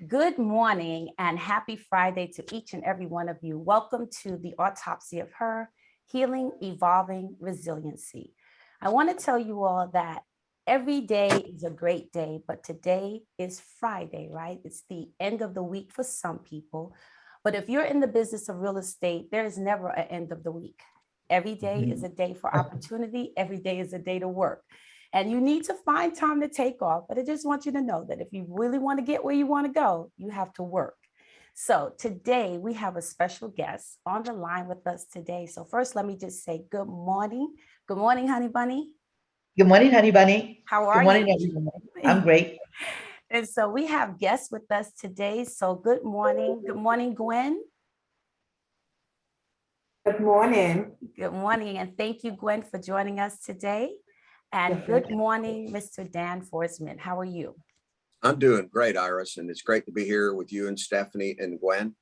Good morning and happy Friday to each and every one of you. Welcome to the Autopsy of Her, Healing, Evolving, Resiliency. I want to tell you all that every day is a great day, but today is Friday, right? It's the end of the week for some people. But if you're in the business of real estate, there is never an end of the week. Every day is a day for opportunity. Every day is a day to work. And you need to find time to take off. But I just want you to know that if you really want to get where you want to go, you have to work. So today we have a special guest on the line with us today. So first, let me just say good morning. Good morning, Honey Bunny. Good morning, Honey Bunny. How Good are morning, you? everyone. I'm great. And so we have guests with us today. So good morning. Good morning, Gwen. Good morning. Good morning. And thank you, Gwen, for joining us today. And good morning, Mr. Dan Forsman. How are you? I'm doing great, Iris, and it's great to be here with you and Stephanie and Gwen.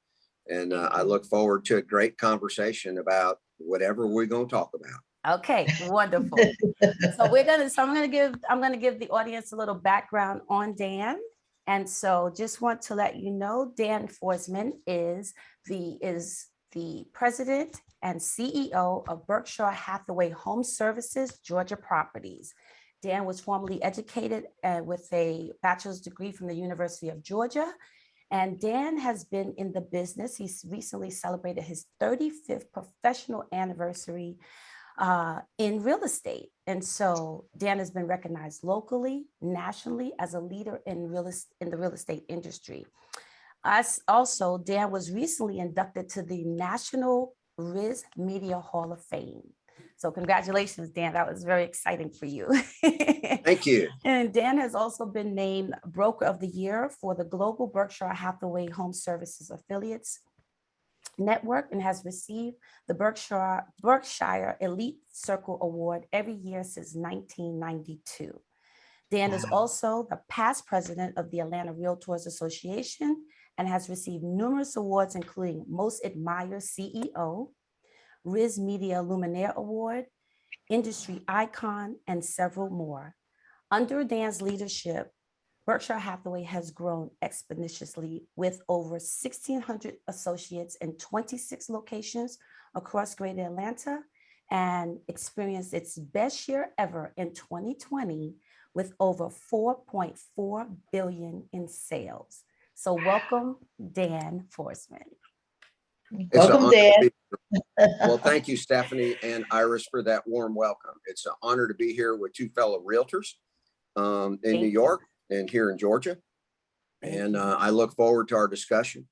And I look forward to a great conversation about whatever we're going to talk about. Okay, wonderful. So I'm gonna give the audience a little background on Dan. And so just want to let you know, Dan Forsman is the president and CEO of Berkshire Hathaway Home Services, Georgia Properties. Dan was formerly educated with a bachelor's degree from the University of Georgia. And Dan has been in the business. He's recently celebrated his 35th professional anniversary in real estate. And so Dan has been recognized locally, nationally as a leader in the real estate industry. Also, Dan was recently inducted to the National Riz Media Hall of Fame. So congratulations, Dan. That was very exciting for you. Thank you. And Dan has also been named Broker of the Year for the Global Berkshire Hathaway Home Services Affiliates Network and has received the Berkshire Elite Circle Award every year since 1992. Dan is also the past president of the Atlanta Realtors Association and has received numerous awards, including Most Admired CEO, Riz Media Luminaire Award, Industry Icon, and several more. Under Dan's leadership, Berkshire Hathaway has grown exponentially with over 1,600 associates in 26 locations across Greater Atlanta and experienced its best year ever in 2020 with over $4.4 billion in sales. So welcome, Dan Forsman. Welcome, Dan. Well, thank you, Stephanie and Iris, for that warm welcome. It's an honor to be here with two fellow realtors in New York and here in Georgia. And I look forward to our discussion.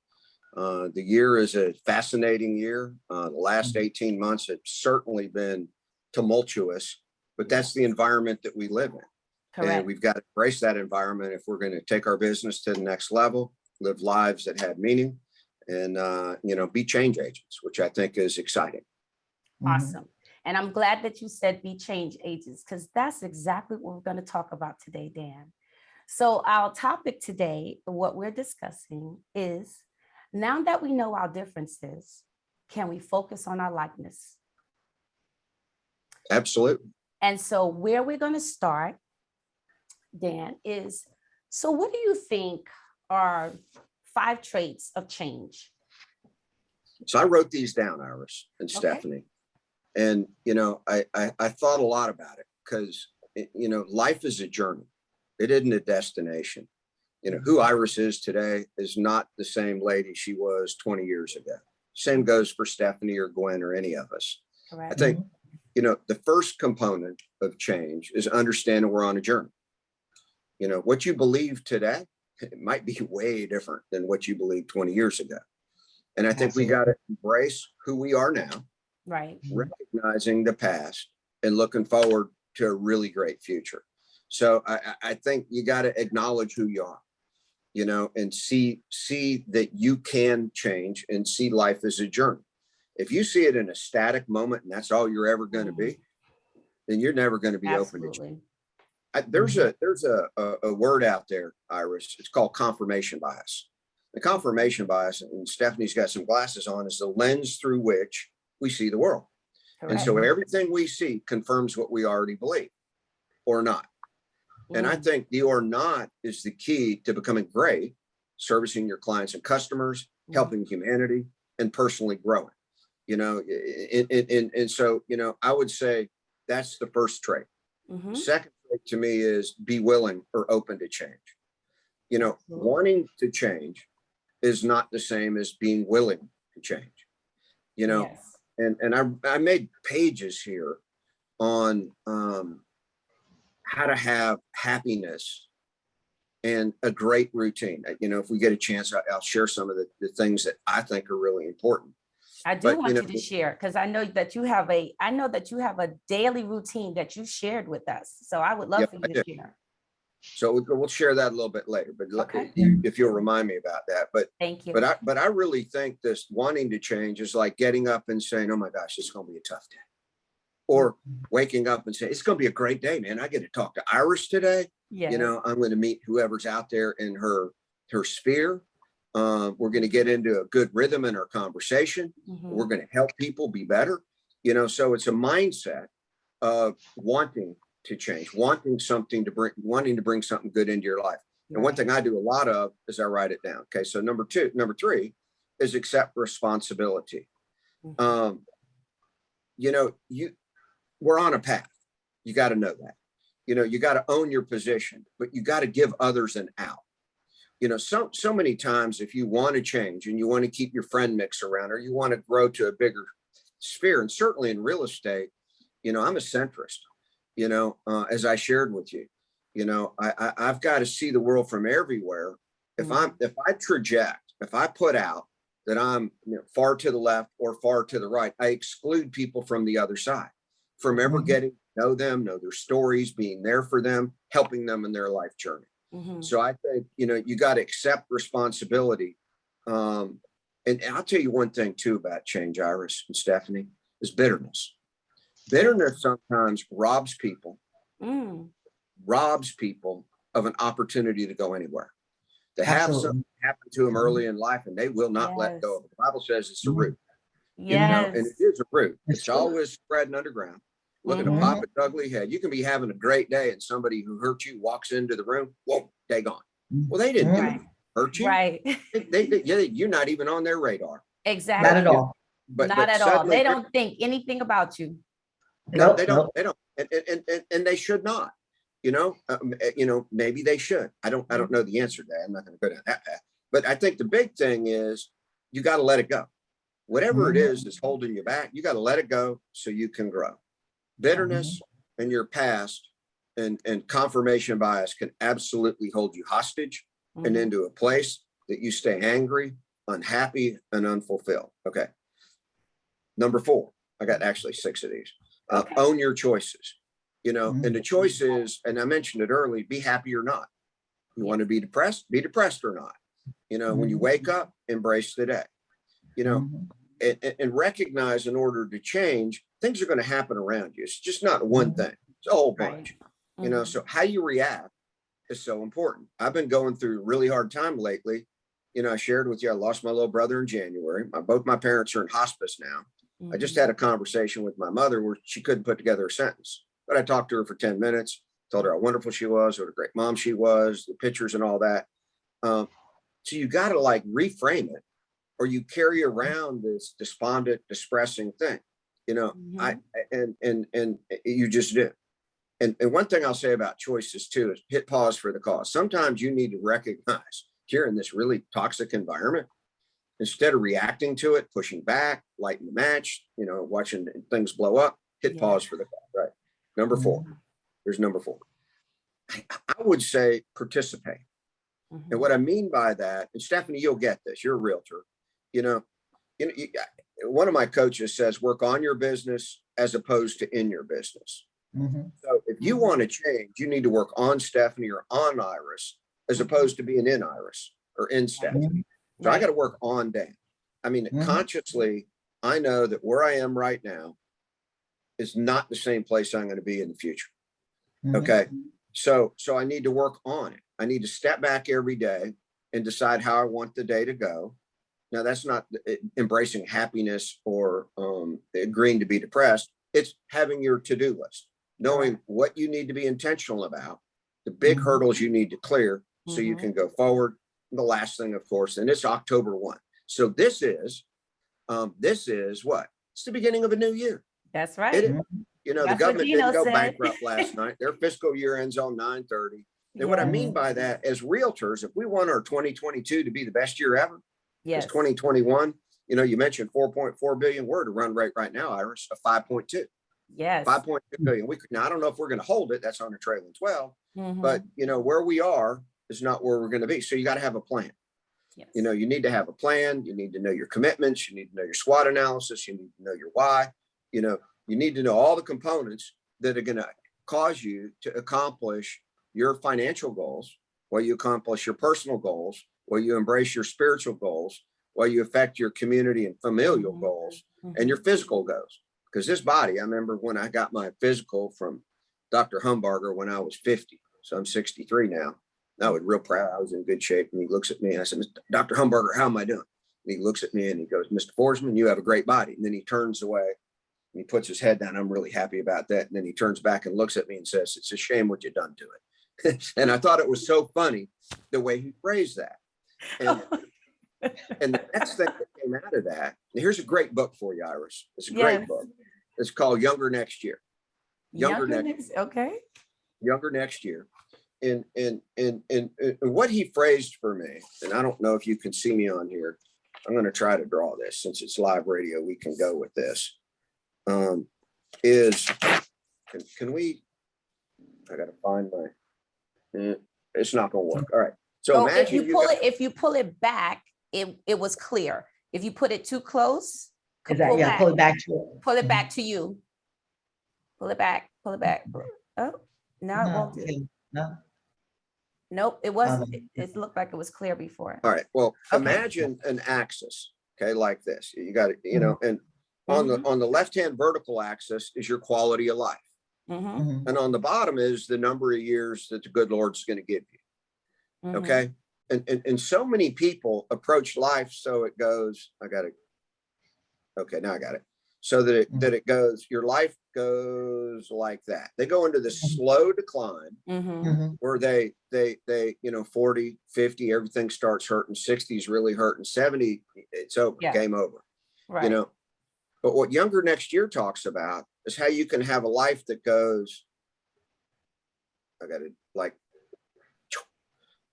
The year is a fascinating year. The last 18 months have certainly been tumultuous, but that's the environment that we live in. Correct. And we've got to embrace that environment if we're going to take our business to the next level, live lives that have meaning, and be change agents, which I think is exciting. Awesome. And I'm glad that you said be change agents, because that's exactly what we're going to talk about today, Dan. So our topic today, what we're discussing is, now that we know our differences, can we focus on our likeness? Absolutely. And so where we're going to start, Dan, is, so what do you think are 5 traits of change? So I wrote these down, Iris and Stephanie. And, I thought a lot about it because, life is a journey. It isn't a destination. Who Iris is today is not the same lady she was 20 years ago. Same goes for Stephanie or Gwen or any of us. Correct. I think, the first component of change is understanding we're on a journey. What you believe today, it might be way different than what you believed 20 years ago. And I think we got to embrace who we are now, right? Recognizing the past and looking forward to a really great future. So I think you got to acknowledge who you are, and see that you can change and see life as a journey. If you see it in a static moment and that's all you're ever going to be, then you're never going to be open to change. There's a word out there, Iris. It's called confirmation bias. The confirmation bias, and Stephanie's got some glasses on, is the lens through which we see the world. Correct. And so everything we see confirms what we already believe or not. And I think the or not is the key to becoming great servicing your clients and customers, helping humanity, and personally growing. You know, and so, you know, I would say that's the first trait. Mhm. Second trait to me is be willing or open to change. You know, Absolutely. wanting to change is not the same as being willing to change. You know, Yes. and I made pages here on how to have happiness and a great routine. You know, if we get a chance, I'll share some of the things that I think are really important. I do But, want you know, you to share, because I know that you have a daily routine that you shared with us. So I would love Yep, for I you do. to share. So we'll share that a little bit later, but Okay. if you'll remind me about that. Thank you. But I really think this wanting to change is like getting up and saying, oh my gosh, it's going to be a tough day. Or waking up and saying, it's going to be a great day, man. I get to talk to Iris today. Yes. You know, I'm going to meet whoever's out there in her sphere. We're going to get into a good rhythm in our conversation. Mhm. We're going to help people be better. You know, so it's a mindset of wanting to change, wanting to bring something good into your life. And one Right. thing I do a lot of is I write it down. Okay. So number three is accept responsibility. Mhm. You know, we're on a path. You got to know that. You know, you got to own your position, but you got to give others an out. You know, so many times if you want to change and you want to keep your friend mix around, or you want to grow to a bigger sphere, and certainly in real estate, you know, I'm a centrist, you know, as I shared with you. You know, I've got to see the world from everywhere. If I put out that I'm, you know, far to the left or far to the right, I exclude people from the other side from ever getting to know them, know their stories, being there for them, helping them in their life journey. Mhm. So I think, you know, you got to accept responsibility. And I'll tell you one thing too about change, Iris and Stephanie, is bitterness. Bitterness sometimes robs people Mm. of an opportunity to go anywhere. To have Absolutely. something happen to them early in life and they will not let go Yes. of it. The Bible says it's a root, you know, and it Yes. is a root. It's It's true. always spreading underground, looking to Mhm. pop its ugly head. You can be having a great day and somebody who hurt you walks into the room, whoa, they gone. Well, they didn't do Right. anything to hurt you. Right. You're not even on their radar. Not Exactly. at all. Not But at all. suddenly They don't think anything about you. no, they Nope. don't, and they should not. You know, maybe they should. I don't know the answer to that. I'm not going to go down that path. But I think the big thing is you got to let it go. Whatever it is that's holding you back, you got to let it go so you can grow. Bitterness and your past and confirmation bias can absolutely hold you hostage and Mhm. into a place that you stay angry, unhappy, and unfulfilled. Okay. Number 4, I got actually 6 of these. Okay. Own your choices. You know, and the choice is, and I mentioned it early, be happy or not. You want to be depressed or not. You know, when you wake up, embrace the day. You know, and recognize in order to change, things are going to happen around you. It's just not one thing, it's a whole bunch. Right. You know, Mhm. so how you react is so important. I've been going through a really hard time lately. You know, I shared with you, I lost my little brother in January. Both my parents are in hospice now. I just Mhm. had a conversation with my mother where she couldn't put together a sentence, but I talked to her for 10 minutes, told her how wonderful she was, what a great mom she was, the pictures and all that. So you got to like reframe it, or you carry around this despondent, distressing thing. You know, Mhm. and you just do. And one thing I'll say about choices too is hit pause for the cause. Sometimes you need to recognize you're in this really toxic environment. Instead of reacting to it, pushing back, lighting the match, you know, watching things blow up, hit Yeah. pause for the cause. Right. Number 4. Here's number 4. I would say participate. And Mhm. what I mean by that, and Stephanie, you'll get this. You're a realtor. You know, one of my coaches says, work on your business as opposed to in your business. So if you want to change, you need to work on Stephanie or on Iris as opposed to being in Iris or in Stephanie. So I got to work on Dan. I mean, consciously, I know that where I am right now is not the same place I'm going to be in the future. Okay. So I need to work on it. I need to step back every day and decide how I want the day to go. Now, that's not embracing happiness or agreeing to be depressed. It's having your to-do list, knowing what you need to be intentional about, the big hurdles you need to clear so you can go forward the last thing, of course, and it's October 1. So this is what? It's the beginning of a new year. That's It right. is. You know, the That's what government Gino didn't go said. bankrupt last night. Their fiscal year ends on 9/30. And what I Yes. mean by that, as realtors, if we want our 2022 to be the best year ever, because Yes. 2021, you know, you mentioned 4.4 billion. We're at a run rate right now, Iris, of 5.2. Yes. 5.2 billion. Now, I don't know if we're going to hold it. That's on a trailing 12. Mhm. But, you know, where we are is not where we're going to be. So you got to have a plan. Yes. You know, you need to have a plan. You need to know your commitments. You need to know your SWOT analysis. You need to know your why. You know, you need to know all the components that are going to cause you to accomplish your financial goals, while you accomplish your personal goals, while you embrace your spiritual goals, while you affect your community and familial Mhm. goals, Mhm. and your physical goals. Because this body, I remember when I got my physical from Dr. Humbarger when I was 50. So I'm 63 now. I was real proud. I was in good shape. And he looks at me and I said, Dr. Humbarger, how am I doing? And he looks at me and he goes, Mr. Forsman, you have a great body. And then he turns away and he puts his head down. I'm really happy about that. And then he turns back and looks at me and says, it's a shame what you done to it. And I thought it was so funny the way he phrased that. And the next thing that came out of that, and here's a great book for you, Iris. It's a great Yes. book. It's called Younger Next Year. Younger next. Okay. Younger Next Year. And what he phrased for me, and I don't know if you can see me on here. I'm going to try to draw this since it's live radio. We can go with this. Can we? I got to find my. It's not going to work. All right. So if imagine you pull it back, it was clear. If you put it too close, Is that, yeah, pull it back to it. Pull it back to you. Pull it back. Pull it back. Oh, now it won't do. Okay. No. Nope, it wasn't. It looked like it was clear before. All right. Well, Okay. imagine an axis, okay, like this. You got it, you know, and on the left-hand vertical axis is your quality of life. Mhm. And on the bottom is the number of years that the good Lord's going to give you. Mhm. Okay. And so many people approach life so it goes, okay, now I got it. So that it goes, your life goes like that. They go into this slow decline where they, you know, 40, 50, everything starts hurting, 60 is really hurting, 70, it's over, game over. Right. You know, but what Younger Next Year talks about is how you can have a life that goes,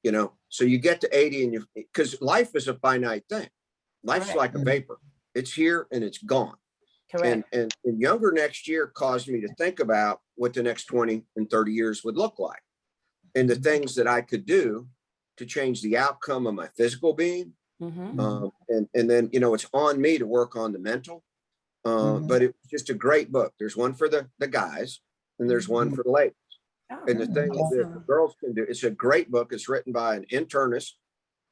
you know, so you get to 80 and because life is a finite thing. Life's like a vapor. It's here and it's gone. Correct. And Younger Next Year caused me to think about what the next 20 and 30 years would look like and the things that I could do to change the outcome of my physical being. And then, you know, it's on me to work on the mental. But it's just a great book. There's one for the guys and there's one for the ladies. And the thing that the girls can do, it's a great book. It's written by an internist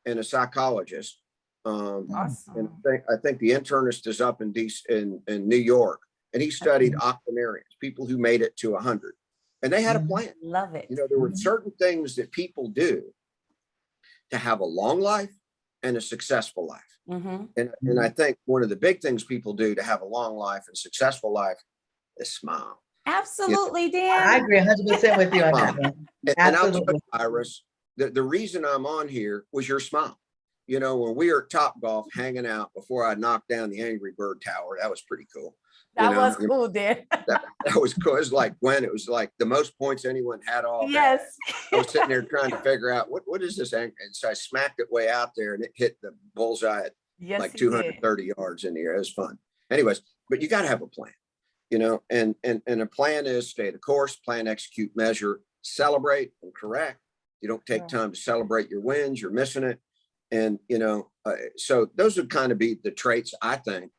and a psychologist. And I think the internist is up in New York, and he studied octogenarians, people who made it to 100, and they had a plan. Love it. You know, there were certain things that people do to have a long life and a successful life. And I think one of the big things people do to have a long life and successful life is smile. Absolutely, Dan. I agree 100% with you on that one. And I'll tell you, Iris, the reason I'm on here was your smile. You know, when we were at Topgolf hanging out before I knocked down the Angry Bird Tower, that was pretty cool. That was cool, Dan. That was cool. It was like it was like the most points anyone had all day. Yes. I was sitting there trying to figure out what is this anchor? And so I smacked it way out there and it hit the bullseye at like 230 yards in the air. It was fun. Anyways, but you got to have a plan, you know, and a plan is stay the course, plan, execute, measure, celebrate, and correct. You don't take time to celebrate your wins, you're missing it. And, you know, so those would kind of be the traits, I think,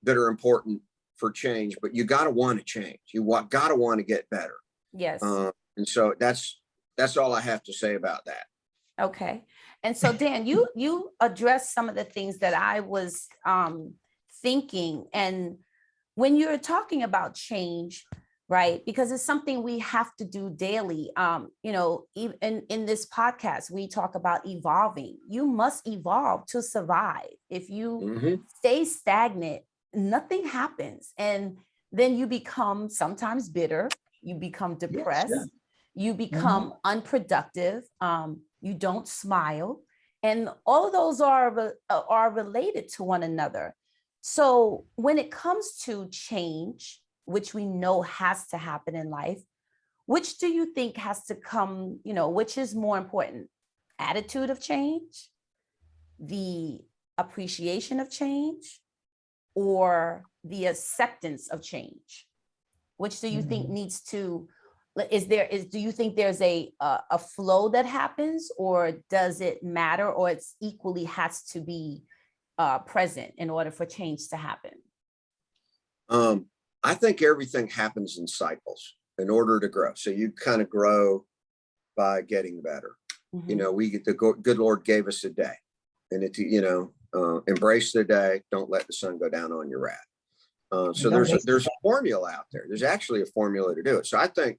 that are important for change, but you got to want to change. You got to want to get better. Yes. And so that's all I have to say about that. Okay. And so, Dan, you addressed some of the things that I was thinking. And when you're talking about change, right? Because it's something we have to do daily. You know, even in this podcast, we talk about evolving. You must evolve to survive. If you stay stagnant, nothing happens. And then you become sometimes bitter, you become depressed, you become unproductive, you don't smile. And all of those are related to one another. So when it comes to change, which we know has to happen in life, which do you think has to come, which is more important? Attitude of change, the appreciation of change, or the acceptance of change? Which do you think needs to, do you think there's a flow that happens, or does it matter, or it's equally has to be present in order for change to happen? I think everything happens in cycles in order to grow. So you kind of grow by getting better. We get the good Lord gave us a day, and embrace the day. Don't let the sun go down on your wrath. So there's a formula out there. There's actually a formula to do it. So I think,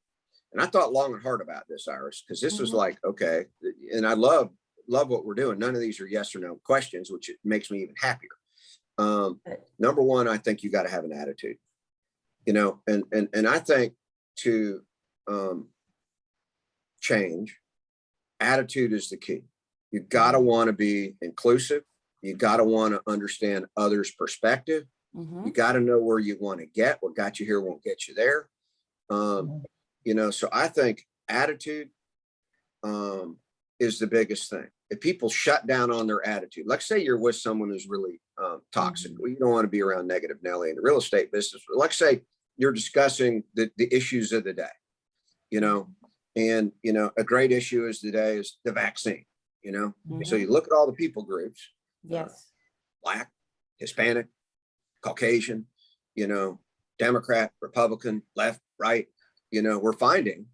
and I thought long and hard about this, Iris, because this was like, okay, and I love what we're doing. None of these are yes or no questions, which makes me even happier. Number one, I think you got to have an attitude, and I think to change, attitude is the key. You got to want to be inclusive. You got to want to understand others' perspective. You got to know where you want to get. What got you here won't get you there. So I think attitude is the biggest thing. If people shut down on their attitude, like say you're with someone who's really toxic, well, you don't want to be around negative Nelly in the real estate business. But like say you're discussing the issues of the day, and a great issue is today is the vaccine, so you look at all the people groups, yes, Black, Hispanic, Caucasian, Democrat, Republican, left, right, we're finding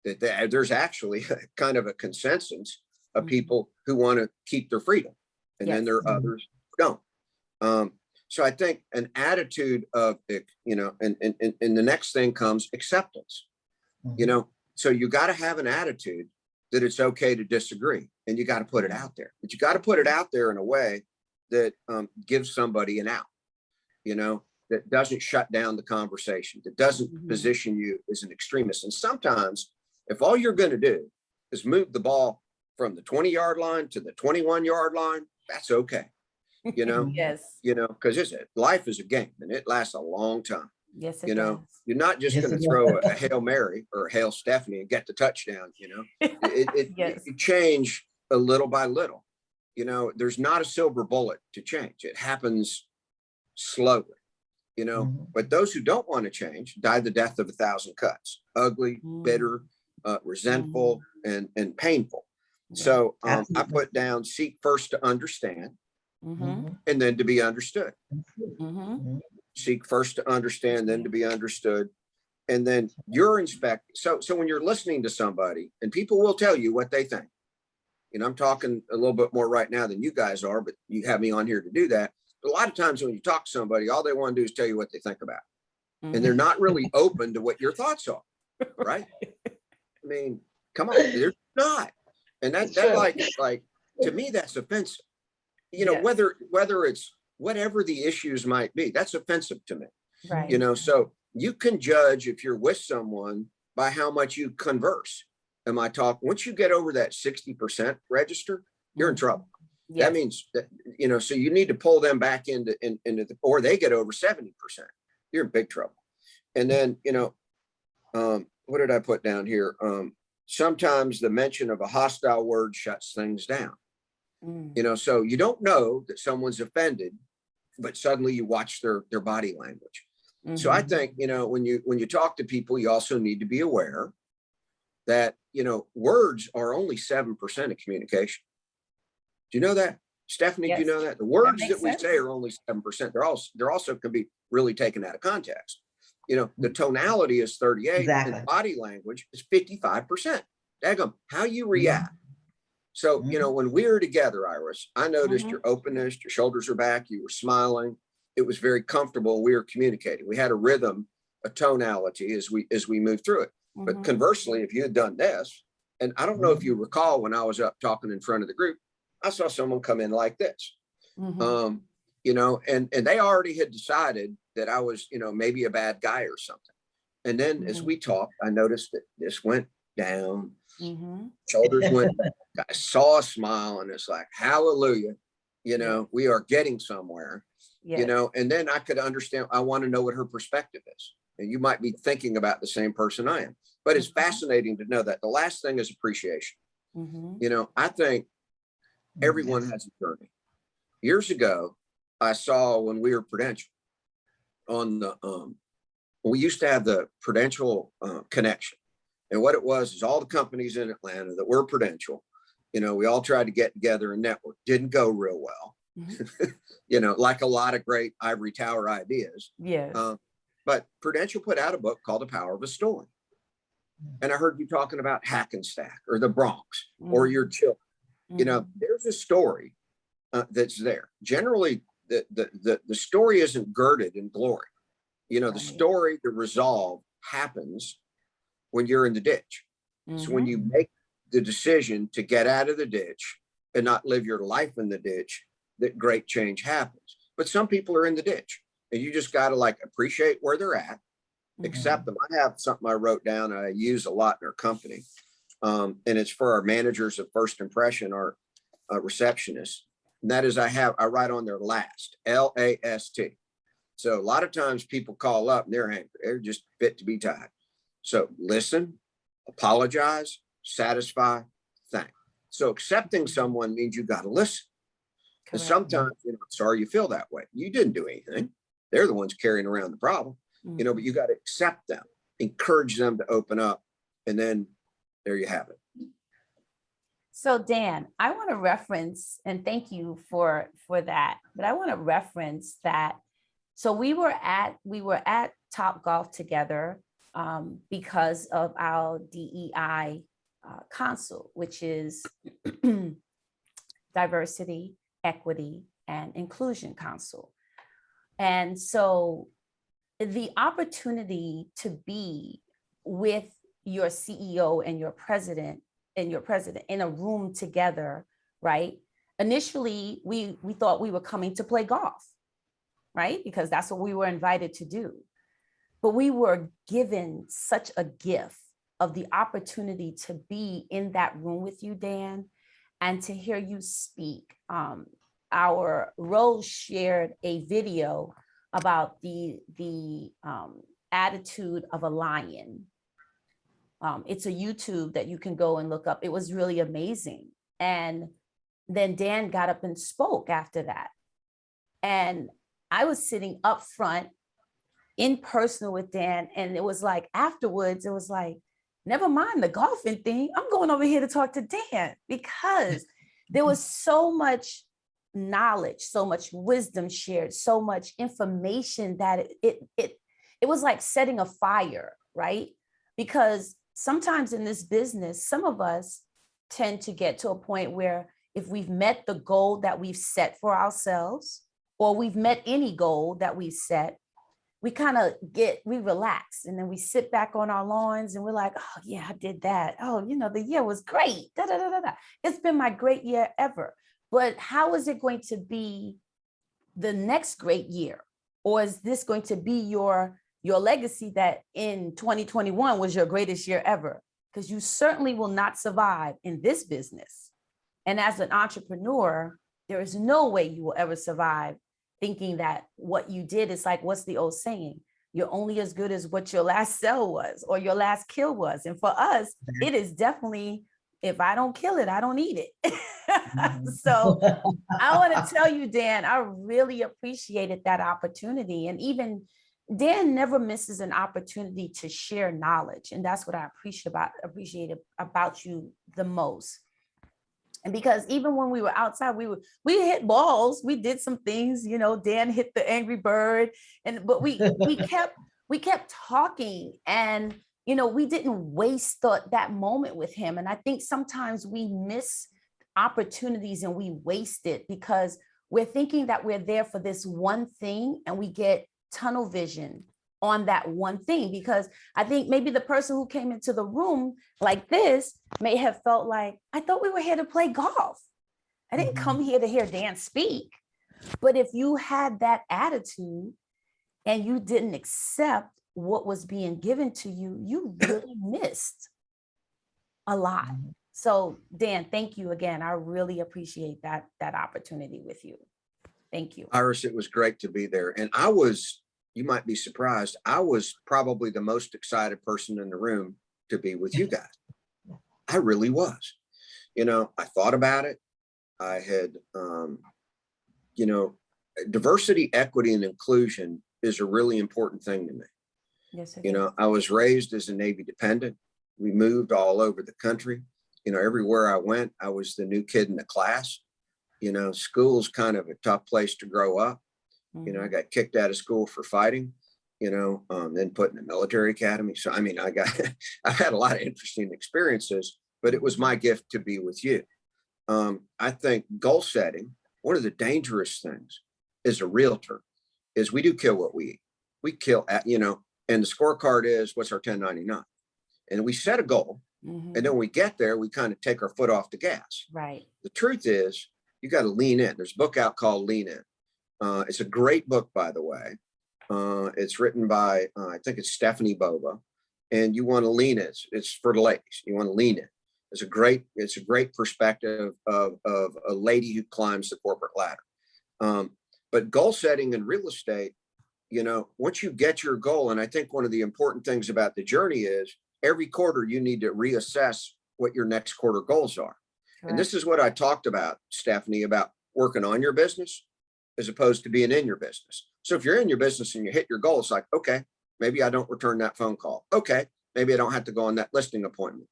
that there's actually kind of a consensus of people who want to keep their freedom. And then there are others who don't. So I think an attitude of, and the next thing comes acceptance, so you got to have an attitude that it's okay to disagree, and you got to put it out there, but you got to put it out there in a way that gives somebody an out, that doesn't shut down the conversation, that doesn't position you as an extremist. And sometimes if all you're going to do is move the ball from the 20-yard line to the 21-yard line, that's okay. yes, because life is a game and it lasts a long time. Yes, it does. You're not just going to throw a Hail Mary or a Hail Stephanie and get the touchdown. You change a little by little. There's not a silver bullet to change. It happens slowly. But those who don't want to change die the death of 1,000 cuts, ugly, bitter, resentful, and painful. So I put down, seek first to understand, and then to be understood. Seek first to understand, then to be understood. And then you're inspecting. So when you're listening to somebody, and people will tell you what they think, I'm talking a little bit more right now than you guys are, but you have me on here to do that. A lot of times when you talk to somebody, all they want to do is tell you what they think about. And they're not really open to what your thoughts are. Right. I mean, come on, they're not. And that like, to me, that's offensive. Whether it's whatever the issues might be, that's offensive to me. Right. So you can judge if you're with someone by how much you converse. Am I talking? Once you get over that 60% register, you're in trouble. Yes. That means that, so you need to pull them back into or they get over 70%. You're in big trouble. And then, what did I put down here? Sometimes the mention of a hostile word shuts things down. So you don't know that someone's offended, but suddenly you watch their body language. So I think, when you talk to people, you also need to be aware that, words are only 7% of communication. Do you know that? Stephanie, yes. Do you know that? The words that we say are only 7%. They're also can be really taken out of context. The tonality is 38%, exactly. And body language is 55%. Daggum, how you react. So, when we were together, Iris, I noticed your openness, your shoulders are back, you were smiling. It was very comfortable. We were communicating. We had a rhythm, a tonality as we moved through it. But conversely, if you had done this, and I don't know if you recall when I was up talking in front of the group, I saw someone come in like this, and they already had decided that I was, maybe a bad guy or something. And then as we talked, I noticed that this went down, Shoulders went, I saw a smile, and it's like, hallelujah, we are getting somewhere, and then I could understand, I want to know what her perspective is. And you might be thinking about the same person I am, but it's fascinating to know that. The last thing is appreciation. I think everyone has a journey. Years ago, I saw when we were Prudential on the, we used to have the Prudential connection. And what it was is all the companies in Atlanta that were Prudential, we all tried to get together and network. Didn't go real well, like a lot of great ivory tower ideas. But Prudential put out a book called The Power of a Story. And I heard you talking about Hackensack or the Bronx or your children. There's a story that's there. Generally, the story isn't girded in glory. The story, the resolve happens when you're in the ditch. So when you make the decision to get out of the ditch and not live your life in the ditch, that great change happens. But some people are in the ditch, and you just got to appreciate where they're at, accept them. I have something I wrote down I use a lot in our company. And it's for our managers of first impression, our receptionists. And that is, I write on their last, LAST. So a lot of times people call up and they're angry. They're just fit to be tied. So listen, apologize, satisfy, thank. So accepting someone means you got to listen. And sometimes, sorry you feel that way. You didn't do anything. They're the ones carrying around the problem, but you got to accept them, encourage them to open up. And then there you have it. So Dan, I want to reference, and thank you for that, but I want to reference that. So we were at Topgolf together because of our DEI council, which is Diversity, Equity, and Inclusion Council. And so the opportunity to be with your CEO and your president in a room together, right? Initially, we thought we were coming to play golf, right? Because that's what we were invited to do. But we were given such a gift of the opportunity to be in that room with you, Dan, and to hear you speak. Our Rose shared a video about the attitude of a lion. It's a YouTube that you can go and look up. It was really amazing. And then Dan got up and spoke after that. And I was sitting up front in person with Dan. And it was like, afterwards, it was like, never mind the golfing thing. I'm going over here to talk to Dan, because there was so much knowledge, so much wisdom shared, so much information that it was like setting a fire, right? Because sometimes in this business, some of us tend to get to a point where if we've met the goal that we've set for ourselves, or we've met any goal that we've set, we relax, and then we sit back on our lawns and we're like, oh yeah, I did that. Oh, the year was great. Da, da, da, da, da. It's been my great year ever. But how is it going to be the next great year? Or is this going to be your legacy that in 2021 was your greatest year ever? Because you certainly will not survive in this business. And as an entrepreneur, there is no way you will ever survive thinking that what you did is like, what's the old saying? You're only as good as what your last sell was or your last kill was. And for us, it is definitely, if I don't kill it, I don't eat it. So I want to tell you, Dan, I really appreciated that opportunity. And even Dan never misses an opportunity to share knowledge. And that's what I appreciate about you the most. And because even when we were outside, we hit balls, we did some things, Dan hit the Angry Bird, but we kept talking, and we didn't waste that moment with him. And I think sometimes we miss opportunities and we waste it because we're thinking that we're there for this one thing, and we get tunnel vision on that one thing, because I think maybe the person who came into the room like this may have felt like, I thought we were here to play golf. I didn't come here to hear Dan speak. But if you had that attitude and you didn't accept what was being given to you, you really missed a lot. Mhm. So Dan, thank you again. I really appreciate that opportunity with you. Thank you. Iris, it was great to be there. And you might be surprised, I was probably the most excited person in the room to be with you guys. I really was. I thought about it. I had, diversity, equity, and inclusion is a really important thing to me. Yes, it is. I was raised as a Navy dependent. We moved all over the country. Everywhere I went, I was the new kid in the class. School's kind of a tough place to grow up. I got kicked out of school for fighting, then put in the military academy. So, I've had a lot of interesting experiences, but it was my gift to be with you. I think goal setting, one of the dangerous things as a realtor is we do kill what we eat. We kill and the scorecard is what's our 1099. And we set a goal. And then when we get there, we kind of take our foot off the gas. Right. The truth is you got to lean in. There's a book out called Lean In. It's a great book, by the way. It's written by, I think it's Stephanie Bova, and you want to lean in. It's for the ladies. You want to lean in. It's a great perspective of a lady who climbs the corporate ladder. But goal setting in real estate, once you get your goal, and I think one of the important things about the journey is every quarter you need to reassess what your next quarter goals are. Correct. And this is what I talked about, Stephanie, about working on your business as opposed to being in your business. So if you're in your business and you hit your goal, it's like, okay, maybe I don't return that phone call. Okay, maybe I don't have to go on that listing appointment.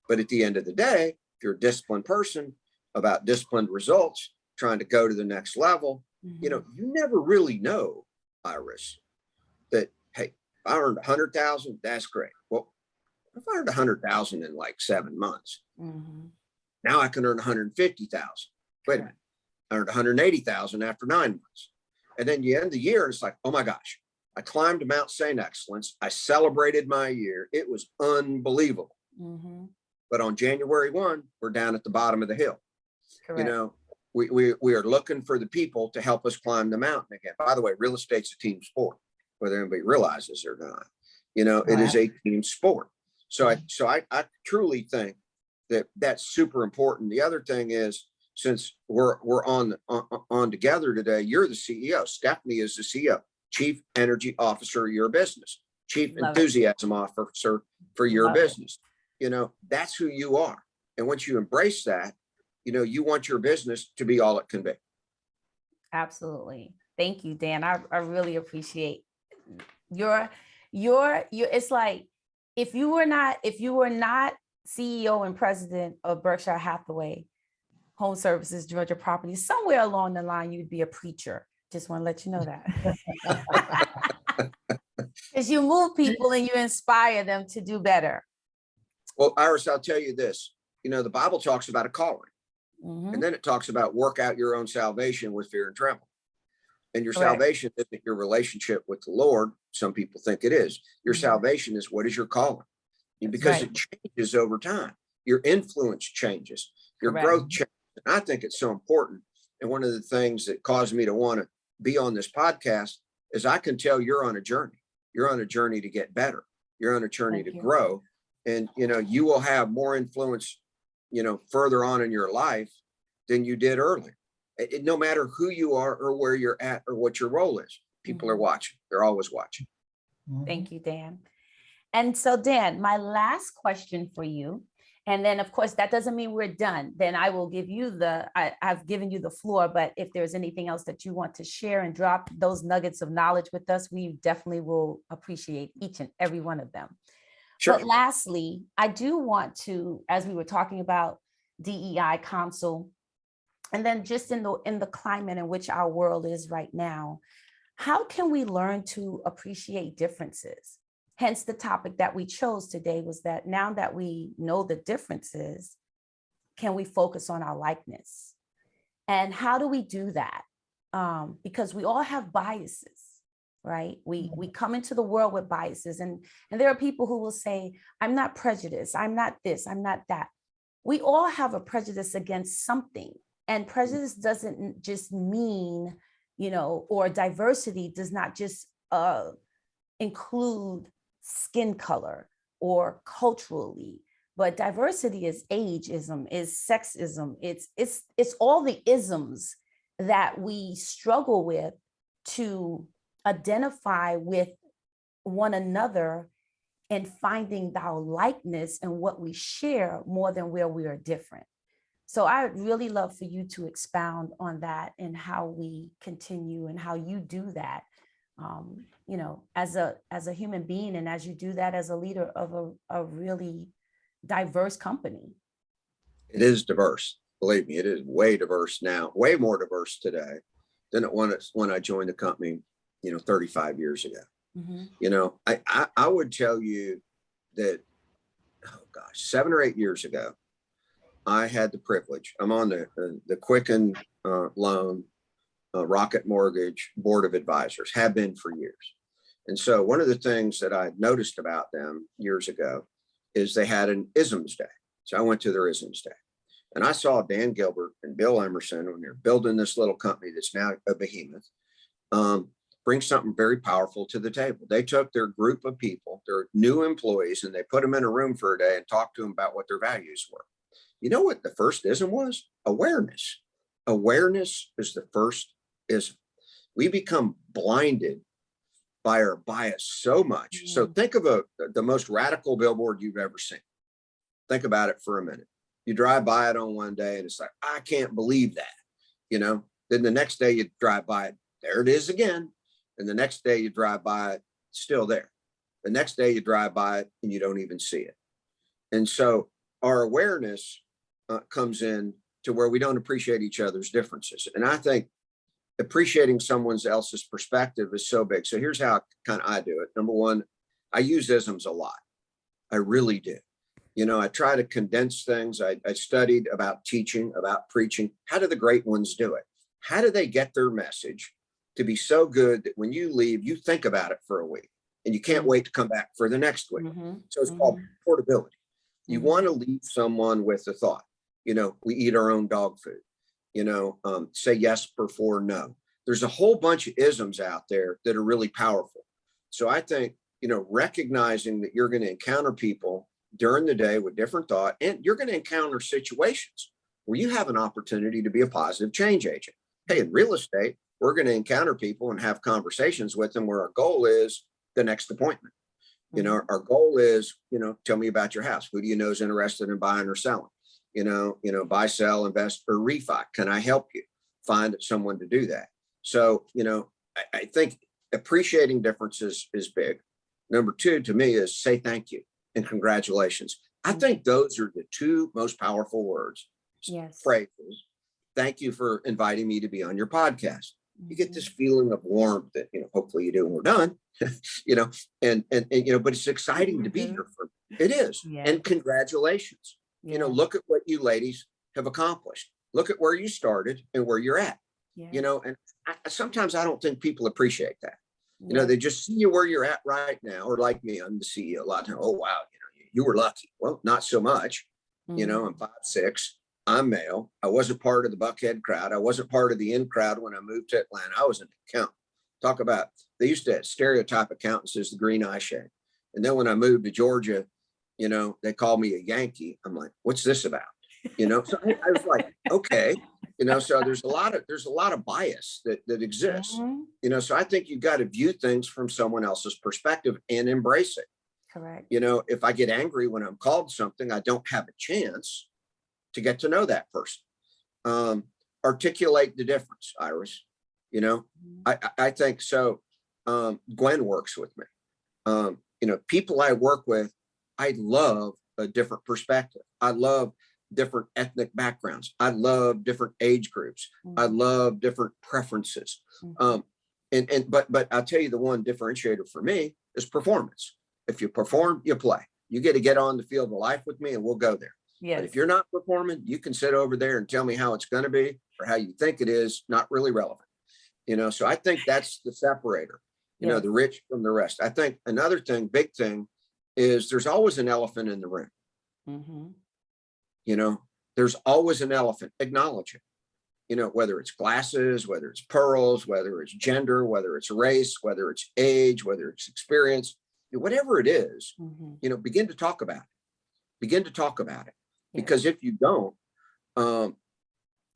But at the end of the day, if you're a disciplined person about disciplined results, trying to go to the next level, you never really know, Iris, that, hey, if I earned 100,000, that's great. Well, if I earned 100,000 in like 7 months, now I can earn 150,000. Wait a minute, I earned 180,000 after 9 months. And then you end the year and it's like, oh my gosh, I climbed Mount St. Excellence. I celebrated my year. It was unbelievable. But on January 1, we're down at the bottom of the hill. Correct. We are looking for the people to help us climb the mountain again. By the way, real estate's a team sport, whether anybody realizes it or not. It is a team sport. So I truly think that that's super important. The other thing is, since we're on together today, you're the CEO. Stephanie is the CEO, Chief Energy Officer of your business, Chief Enthusiasm Officer for your business. That's who you are. And once you embrace that, you want your business to be all it can be. Absolutely. Thank you, Dan. I really appreciate your it's like, if you were not CEO and president of Berkshire Hathaway Home Services, Georgia Properties, somewhere along the line, you'd be a preacher. Just want to let you know that. Because you move people and you inspire them to do better. Well, Iris, I'll tell you this, the Bible talks about a calling. And then it talks about work out your own salvation with fear and trembling. And your salvation isn't your relationship with the Lord. Some people think it is. Your salvation is, what is your calling? Because it changes over time. Your influence changes. Your growth changes. And I think it's so important. And one of the things that caused me to want to be on this podcast is I can tell you're on a journey. You're on a journey to get better. You're on a journey to grow. And, you will have more influence, further on in your life than you did earlier. No matter who you are or where you're at or what your role is, people are watching. They're always watching. Thank you, Dan. And so, Dan, my last question for you, and then of course, that doesn't mean we're done. Then I will give you I've given you the floor, but if there's anything else that you want to share and drop those nuggets of knowledge with us, we definitely will appreciate each and every one of them. Sure. But lastly, I do want to, as we were talking about DEI Council, and then just in the climate in which our world is right now, how can we learn to appreciate differences? Hence, the topic that we chose today was that now that we know the differences, can we focus on our likeness? And how do we do that? Because we all have biases, right? We come into the world with biases, and there are people who will say, I'm not prejudiced, I'm not this, I'm not that. We all have a prejudice against something. And prejudice doesn't just mean, or diversity does not just include skin color or culturally, but diversity is ageism, is sexism. It's all the isms that we struggle with to identify with one another and finding our likeness and what we share more than where we are different. So I'd really love for you to expound on that and how we continue and how you do that, as a human being, and as you do that as a leader of a really diverse company. It is diverse. Believe me, it is way diverse now, way more diverse today than it was when I joined the company, 35 years ago. I would tell you that, oh gosh, 7 or 8 years ago, I had the privilege. I'm on the Quicken Loan Rocket Mortgage Board of Advisors, have been for years. And so one of the things that I noticed about them years ago is they had an isms day. So I went to their isms day, and I saw Dan Gilbert and Bill Emerson when they're building this little company that's now a behemoth, bring something very powerful to the table. They took their group of people, their new employees, and they put them in a room for a day and talked to them about what their values were. You know what the first ism was? Awareness. Awareness is the first ism. We become blinded by our bias so much. So think of the most radical billboard you've ever seen. Think about it for a minute. You drive by it on one day and it's like, I can't believe that. Then the next day you drive by it, there it is again. And the next day you drive by it, it's still there. The next day you drive by it and you don't even see it. And so our awareness comes in to where we don't appreciate each other's differences. And I think appreciating someone else's perspective is so big. So here's how I do it. Number one, I use isms a lot. I really do. I try to condense things. I studied about teaching, about preaching. How do the great ones do it? How do they get their message to be so good that when you leave, you think about it for a week and you can't wait to come back for the next week? So it's called portability. You want to leave someone with a thought. We eat our own dog food. Say yes before no. There's a whole bunch of isms out there that are really powerful. So I think, recognizing that you're going to encounter people during the day with different thought, and you're going to encounter situations where you have an opportunity to be a positive change agent. Hey, in real estate, we're going to encounter people and have conversations with them where our goal is the next appointment. Our goal is, tell me about your house. Who do you know is interested in buying or selling? Buy, sell, invest, or refi. Can I help you find someone to do that? So, I think appreciating differences is big. Number two, to me, is say thank you and congratulations. I think those are the two most powerful words. Yes. Phrases. Thank you for inviting me to be on your podcast. You get this feeling of warmth that, hopefully you do when we're done, but it's exciting to be here for. It is. Yes. And congratulations. Yeah. Look at what you ladies have accomplished. Look at where you started and where you're at. Yeah. And sometimes I don't think people appreciate that. Yeah. They just see you where you're at right now, or like me, I'm the CEO a lot of times. Oh, wow. You were lucky. Well, not so much. I'm 5'6". I'm male. I wasn't part of the Buckhead crowd. I wasn't part of the in crowd when I moved to Atlanta. I was an accountant. Talk about, they used to stereotype accountants as the green eye shade. And then when I moved to Georgia, they called me a Yankee. I'm like, what's this about? So I was like, okay, so there's a lot of bias that exists, so I think you've got to view things from someone else's perspective and embrace it. Correct. If I get angry when I'm called something, I don't have a chance to get to know that person. Articulate the difference, Iris. I think so. Gwen works with me. People I work with, I love a different perspective. I love different ethnic backgrounds. I love different age groups. I love different preferences. But I'll tell you, the one differentiator for me is performance. If you perform, you play. You get to get on the field of life with me and we'll go there. Yes. But if you're not performing, you can sit over there and tell me how it's going to be or how you think it is. Not really relevant. So I think that's the separator, the rich from the rest. I think another thing, big thing, is there's always an elephant in the room. There's always an elephant. Acknowledge it. Whether it's glasses, whether it's pearls, whether it's gender, whether it's race, whether it's age, whether it's experience, whatever it is, begin to talk about it. begin to talk about it. Yeah. Because if you don't,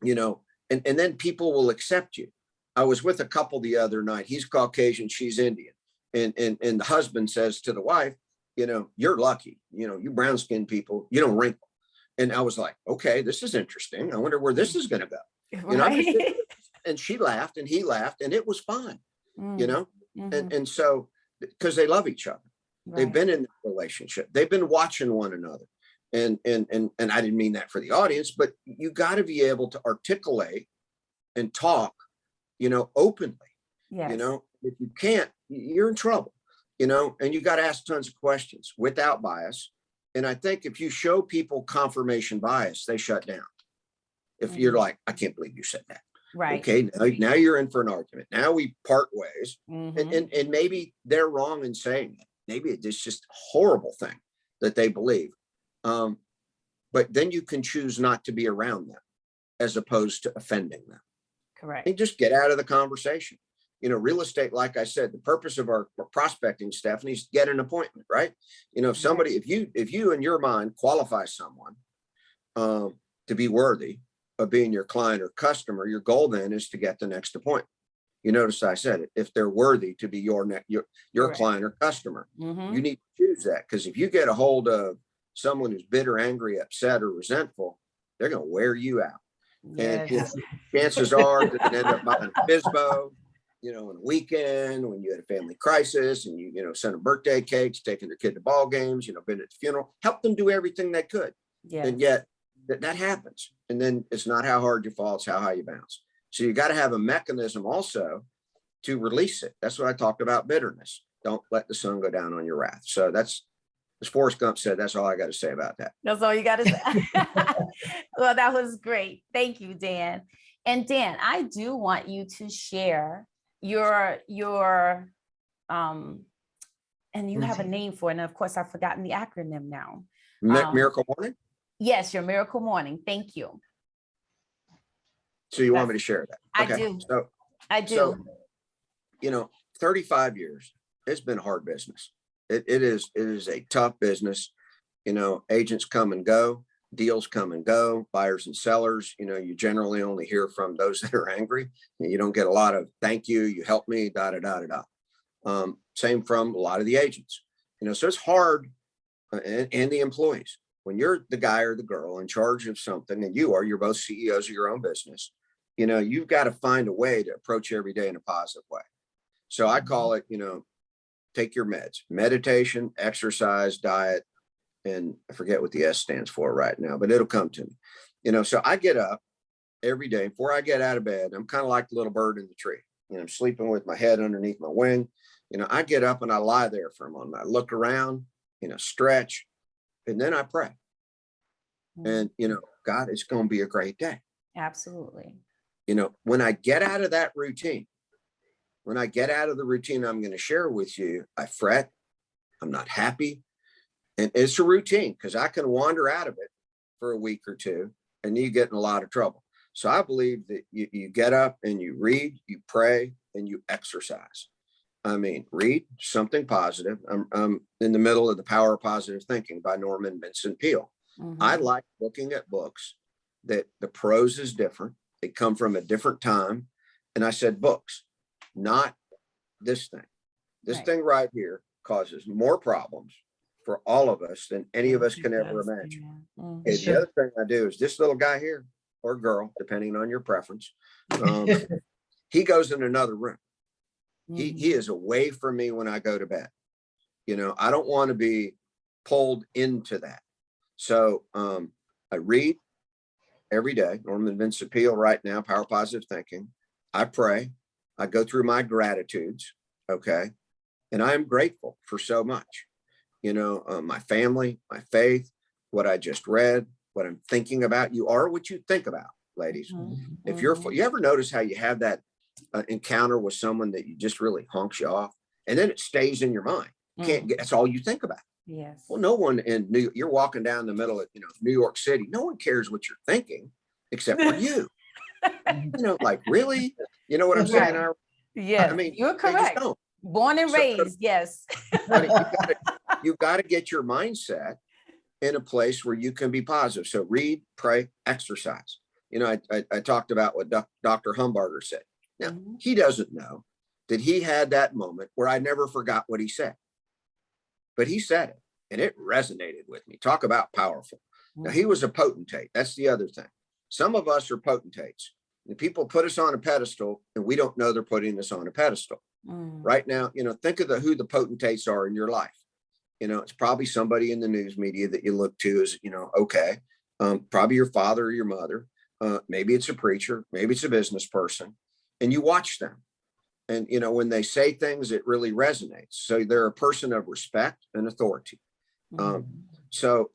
you know, and then people will accept you. I was with a couple the other night. He's Caucasian, she's Indian. And the husband says to the wife, you know, you're lucky, you know, you brown skinned people, you don't wrinkle. And I was like, okay, this is interesting. I wonder where this is going to go. You know, Right. and she laughed and he laughed and it was fine, you know? Mhm. And so, because they love each other, they've Right. been in a relationship, they've been watching one another. And I didn't mean that for the audience, but you got to be able to articulate and talk, you know, openly. Yes. You know, if you can't, you're in trouble, you know, and you got to ask tons of questions without bias. And I think if you show people confirmation bias, they shut down. If you're like, I can't believe you said that. Right. Okay, now you're in for an argument. Now we part ways. Mhm. And maybe they're wrong in saying it. Maybe it's just a horrible thing that they believe. But then you can choose not to be around them as opposed to offending them. Correct. And just get out of the conversation. You know, real estate, like I said, the purpose of our prospecting, Stephanie, is to get an appointment, right? You know, if somebody, if you in your mind qualify someone to be worthy of being your client or customer, your goal then is to get the next appointment. You notice I said it, if they're worthy to be your Correct. client or customer, Mhm. you need to choose that. Because if you get a hold of someone who's bitter, angry, upset, or resentful, they're going to wear you out. And you know, Yes. chances are they're going to end up buying a FISBO, you know, on a weekend when you had a family crisis and you know, send them birthday cakes, taking their kid to ball games, you know, been at the funeral, help them do everything they could. Yes. And yet that happens. And then it's not how hard you fall, it's how high you bounce. So you got to have a mechanism also to release it. That's what I talked about, bitterness. Don't let the sun go down on your wrath. So that's, as Forrest Gump said, that's all I got to say about that. That's all you got to say. Well, that was great. Thank you, Dan. And Dan, I do want you to share your and you have a name for it. And of course, I've forgotten the acronym now. Miracle Morning? Yes, your Miracle Morning. Thank you. So you want me to share that? I Okay. do. So, I do. So, you know, 35 years, it's been hard business. It is a tough business. You know, agents come and go, deals come and go, buyers and sellers. You know, you generally only hear from those that are angry. You don't get a lot of thank you, you helped me, da da da da da. Same from a lot of the agents. You know, so it's hard, and the employees. When you're the guy or the girl in charge of something, and you're both CEOs of your own business, you know, you've got to find a way to approach every day in a positive way. So I call it, you know, take your meds, meditation, exercise, diet, and I forget what the S stands for right now, but it'll come to me. You know, so I get up every day before I get out of bed. I'm kind of like the little bird in the tree. You know, I'm sleeping with my head underneath my wing. You know, I get up and I lie there for a moment. I look around, you know, stretch, and then I pray. And, you know, God, it's going to be a great day. Absolutely. You know, when I get out of that routine, when I get out of the routine I'm going to share with you, I fret. I'm not happy. And it's a routine because I can wander out of it for a week or two and you get in a lot of trouble. So I believe that you get up and you read, you pray, and you exercise. I mean, read something positive. I'm in the middle of The Power of Positive Thinking by Norman Vincent Peale. I like looking at books that the prose is different. They come from a different time. And I said, books, not this thing. This thing right here causes more problems for all of us than any of us can ever imagine. And the other thing I do is this little guy here, or girl, depending on your preference, he goes in another room. He is away from me when I go to bed. You know, I don't want to be pulled into that. So I read every day, Norman Vincent Peale right now, Power Positive Thinking. I pray. I go through my gratitudes. Okay. And I am grateful for so much. You know, my family, my faith, what I just read, what I'm thinking about. You are what you think about, ladies. If you ever notice how you have that encounter with someone that you just really honks you off, and then it stays in your mind. Can't get, that's all you think about. Yes. Well, no one in New York, you're walking down the middle of, you know, New York City. No one cares what you're thinking except for you. You know, like, really? You know what I'm saying? Yes, I mean, you're correct. Born and raised, yes. Honey, you got to get your mindset in a place where you can be positive. So read, pray, exercise. You know, I talked about what Dr. Humbarger said. Now, he doesn't know that he had that moment where I never forgot what he said, but he said it and it resonated with me. Talk about powerful. Now, he was a potentate. That's the other thing. Some of us are potentates. And people put us on a pedestal and we don't know they're putting us on a pedestal. Right now, you know, think of who the potentates are in your life. You know, it's probably somebody in the news media that you look to as, you know, okay, probably your father or your mother. Maybe it's a preacher, maybe it's a business person, and you watch them. And, you know, when they say things, it really resonates. So they're a person of respect and authority. So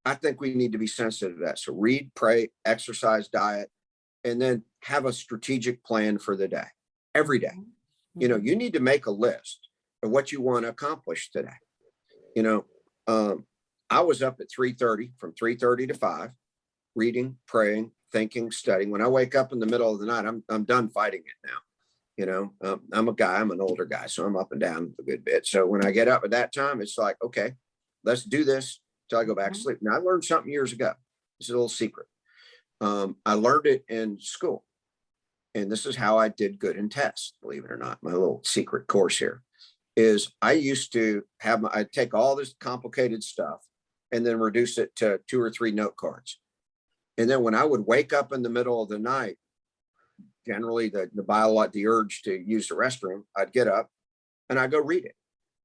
I think we need to be sensitive to that. So read, pray, exercise, diet, and then have a strategic plan for the day, every day. You know, you need to make a list of what you want to accomplish today. You know, I was up at 3:30, from 3:30 to 5, reading, praying, thinking, studying. When I wake up in the middle of the night, I'm done fighting it now. You know, I'm an older guy, so I'm up and down a good bit. So when I get up at that time, it's like, okay, let's do this till I go back to sleep. Now, I learned something years ago. It's a little secret. I learned it in school. And this is how I did good in tests, believe it or not. My little secret course here is I used to I'd take all this complicated stuff and then reduce it to 2 or 3 note cards. And then when I would wake up in the middle of the night, generally the urge to use the restroom, I'd get up and I'd go read it.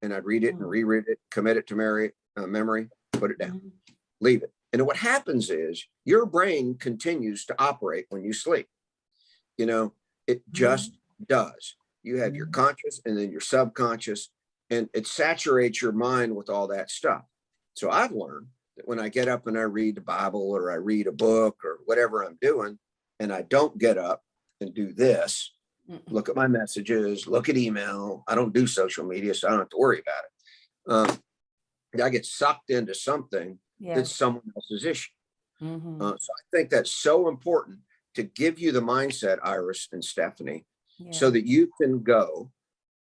And I'd read it and reread it, commit it to memory, put it down, leave it. And what happens is your brain continues to operate when you sleep. You know, it just does. You have your conscious and then your subconscious, and it saturates your mind with all that stuff. So I've learned that when I get up and I read the Bible or I read a book or whatever I'm doing, and I don't get up and do this, look at my messages, look at email. I don't do social media, so I don't have to worry about it. I get sucked into something that's someone else's issue. So I think that's so important to give you the mindset, Iris and Stephanie, so that you can go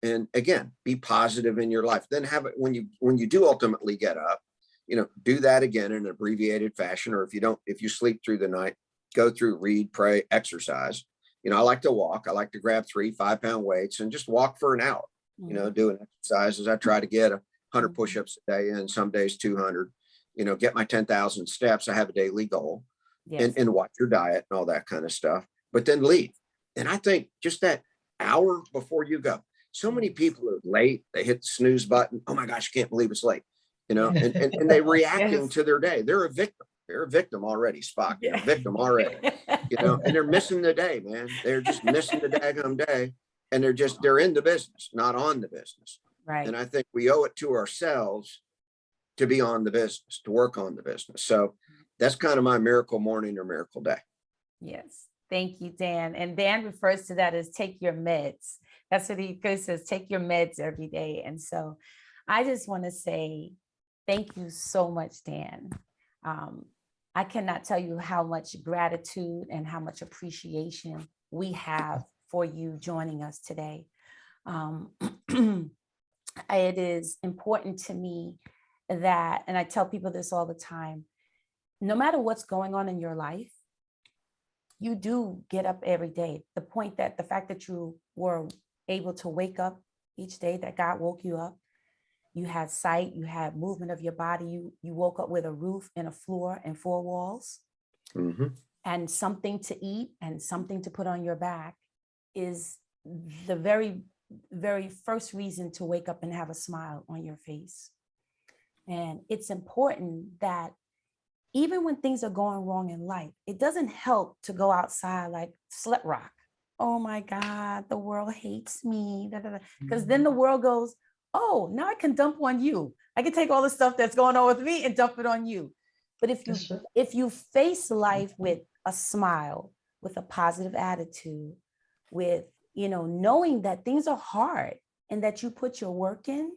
and again, be positive in your life. Then have it when you do ultimately get up, you know, do that again in an abbreviated fashion. Or if you sleep through the night, go through, read, pray, exercise. You know, I like to walk. I like to grab 3 5-pound weights and just walk for an hour, you know, doing exercises. I try to get 100 push-ups a day and some days 200, you know, get my 10,000 steps. I have a daily goal. And watch your diet and all that kind of stuff, but then leave. And I think just that hour before you go, so many people are late. They hit the snooze button. Oh my gosh, I can't believe it's late. You know, and they're reacting to their day. They're a victim. They're a victim already, Spock. You're a victim already, you know, and they're missing the day, man. They're just missing the daggum day. And they're in the business, not on the business. Right. And I think we owe it to ourselves to be on the business, to work on the business. So that's kind of my miracle morning or miracle day. Yes. Thank you, Dan. And Dan refers to that as take your meds. That's what he says, take your meds every day. And so I just want to say thank you so much, Dan. I cannot tell you how much gratitude and how much appreciation we have for you joining us today. It is important to me that, and I tell people this all the time, no matter what's going on in your life, you do get up every day. The fact that you were able to wake up each day, that God woke you up, you had sight, you had movement of your body, you woke up with a roof and a floor and 4 walls, and something to eat and something to put on your back is the very, very first reason to wake up and have a smile on your face. And it's important that even when things are going wrong in life, it doesn't help to go outside like slut rock. Oh my God, the world hates me. Because then the world goes, oh, now I can dump on you. I can take all the stuff that's going on with me and dump it on you. But if you face life with a smile, with a positive attitude, with, you know, knowing that things are hard and that you put your work in,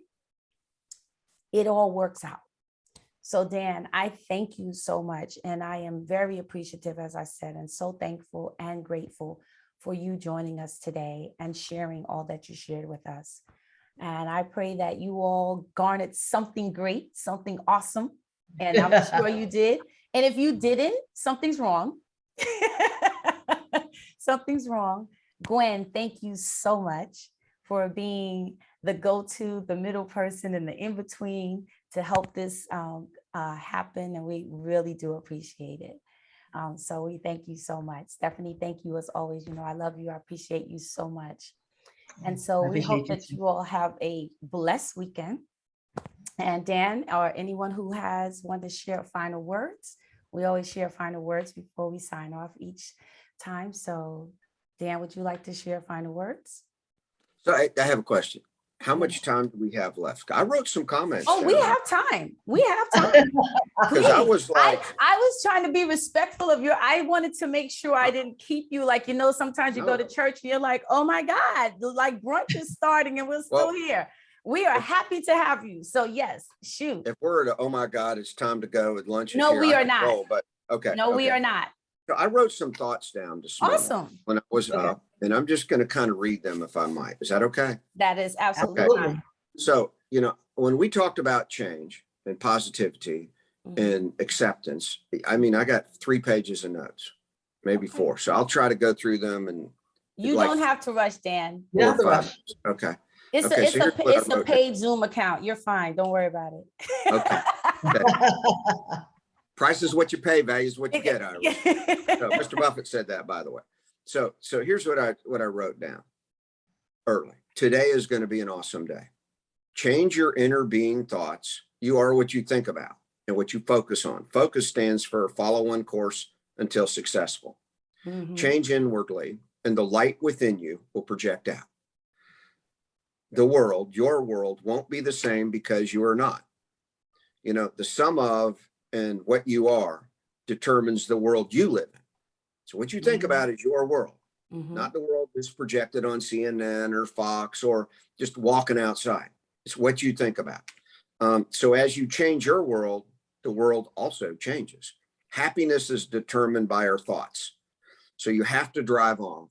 it all works out. So Dan, I thank you so much. And I am very appreciative, as I said, and so thankful and grateful for you joining us today and sharing all that you shared with us. And I pray that you all garnered something great, something awesome And I'm sure you did. And if you didn't, something's wrong. Something's wrong. Gwen, thank you so much for being the go-to, the middle person and the in-between to help this happen. And we really do appreciate it. So we thank you so much. Stephanie, thank you as always. You know, I love you. I appreciate you so much. And so we hope that you all have a blessed weekend. And Dan, or anyone who has wanted to share final words, we always share final words before we sign off each time. So Dan, would you like to share final words? So I have a question. How much time do we have left? I wrote some comments. Oh, down. we have time. We have time. Because I was like, I was trying to be respectful of your, I wanted to make sure I didn't keep you like, you know, sometimes you go to church and you're like, oh my God, like brunch is starting and we're still here. We are happy to have you. So yes, shoot. If we're at, oh my God, it's time to go at lunch. No, we are not. Roll, but okay. No, we are not. So I wrote some thoughts down this morning. Awesome. When I was up, and I'm just going to kind of read them if I might. Is that okay? That is absolutely fine. So, you know, when we talked about change and positivity and acceptance, I mean, I got 3 pages of notes, maybe 4. So I'll try to go through them. And you don't have to rush, Dan. You don't have to rush. Okay. It's a paid Zoom account. You're fine. Don't worry about it. Okay. Price is what you pay, value is what you get. So Mr. Buffett said that, by the way. So here's what I wrote down early. Today is going to be an awesome day. Change your inner being thoughts. You are what you think about and what you focus on. Focus stands for follow one course until successful. Change inwardly, and the light within you will project out. The world, your world, won't be the same because you are not. You know, the sum of and what you are determines the world you live in. So what you think about is your world, not the world that's projected on CNN or Fox or just walking outside. It's what you think about. So as you change your world, the world also changes. Happiness is determined by our thoughts. So you have to drive off.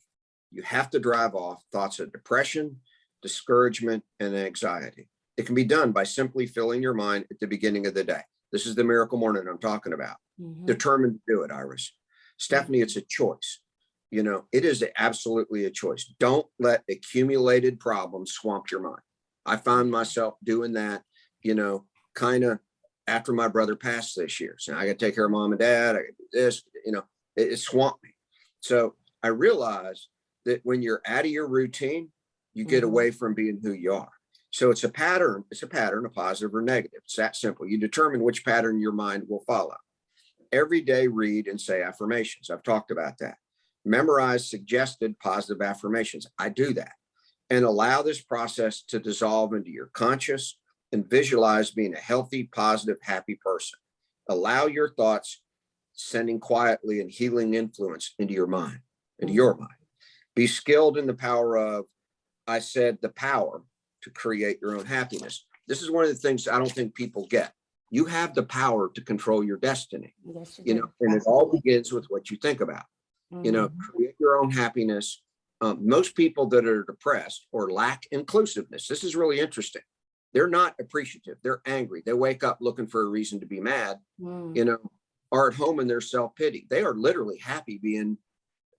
You have to drive off thoughts of depression, discouragement, and anxiety. It can be done by simply filling your mind at the beginning of the day. This is the miracle morning I'm talking about. Determined to do it, Iris. Stephanie, it's a choice. You know, it is absolutely a choice. Don't let accumulated problems swamp your mind. I found myself doing that, you know, kind of after my brother passed this year. So I got to take care of mom and dad. I got to do this, you know, it swamped me. So I realized that when you're out of your routine, you get away from being who you are. So it's a pattern. It's a pattern, a positive or negative. It's that simple. You determine which pattern your mind will follow. Every day, read and say affirmations. I've talked about that. Memorize suggested positive affirmations. I do that. And allow this process to dissolve into your conscious and visualize being a healthy, positive, happy person. Allow your thoughts sending quietly and healing influence into your mind, into your mind. Be skilled in the power of, I said, the power to create your own happiness. This is one of the things I don't think people get. You have the power to control your destiny, you know, and it all begins with what you think about, you know, create your own happiness. Most people that are depressed or lack inclusiveness, this is really interesting. They're not appreciative. They're angry. They wake up looking for a reason to be mad, you know, are at home in their self-pity. They are literally happy being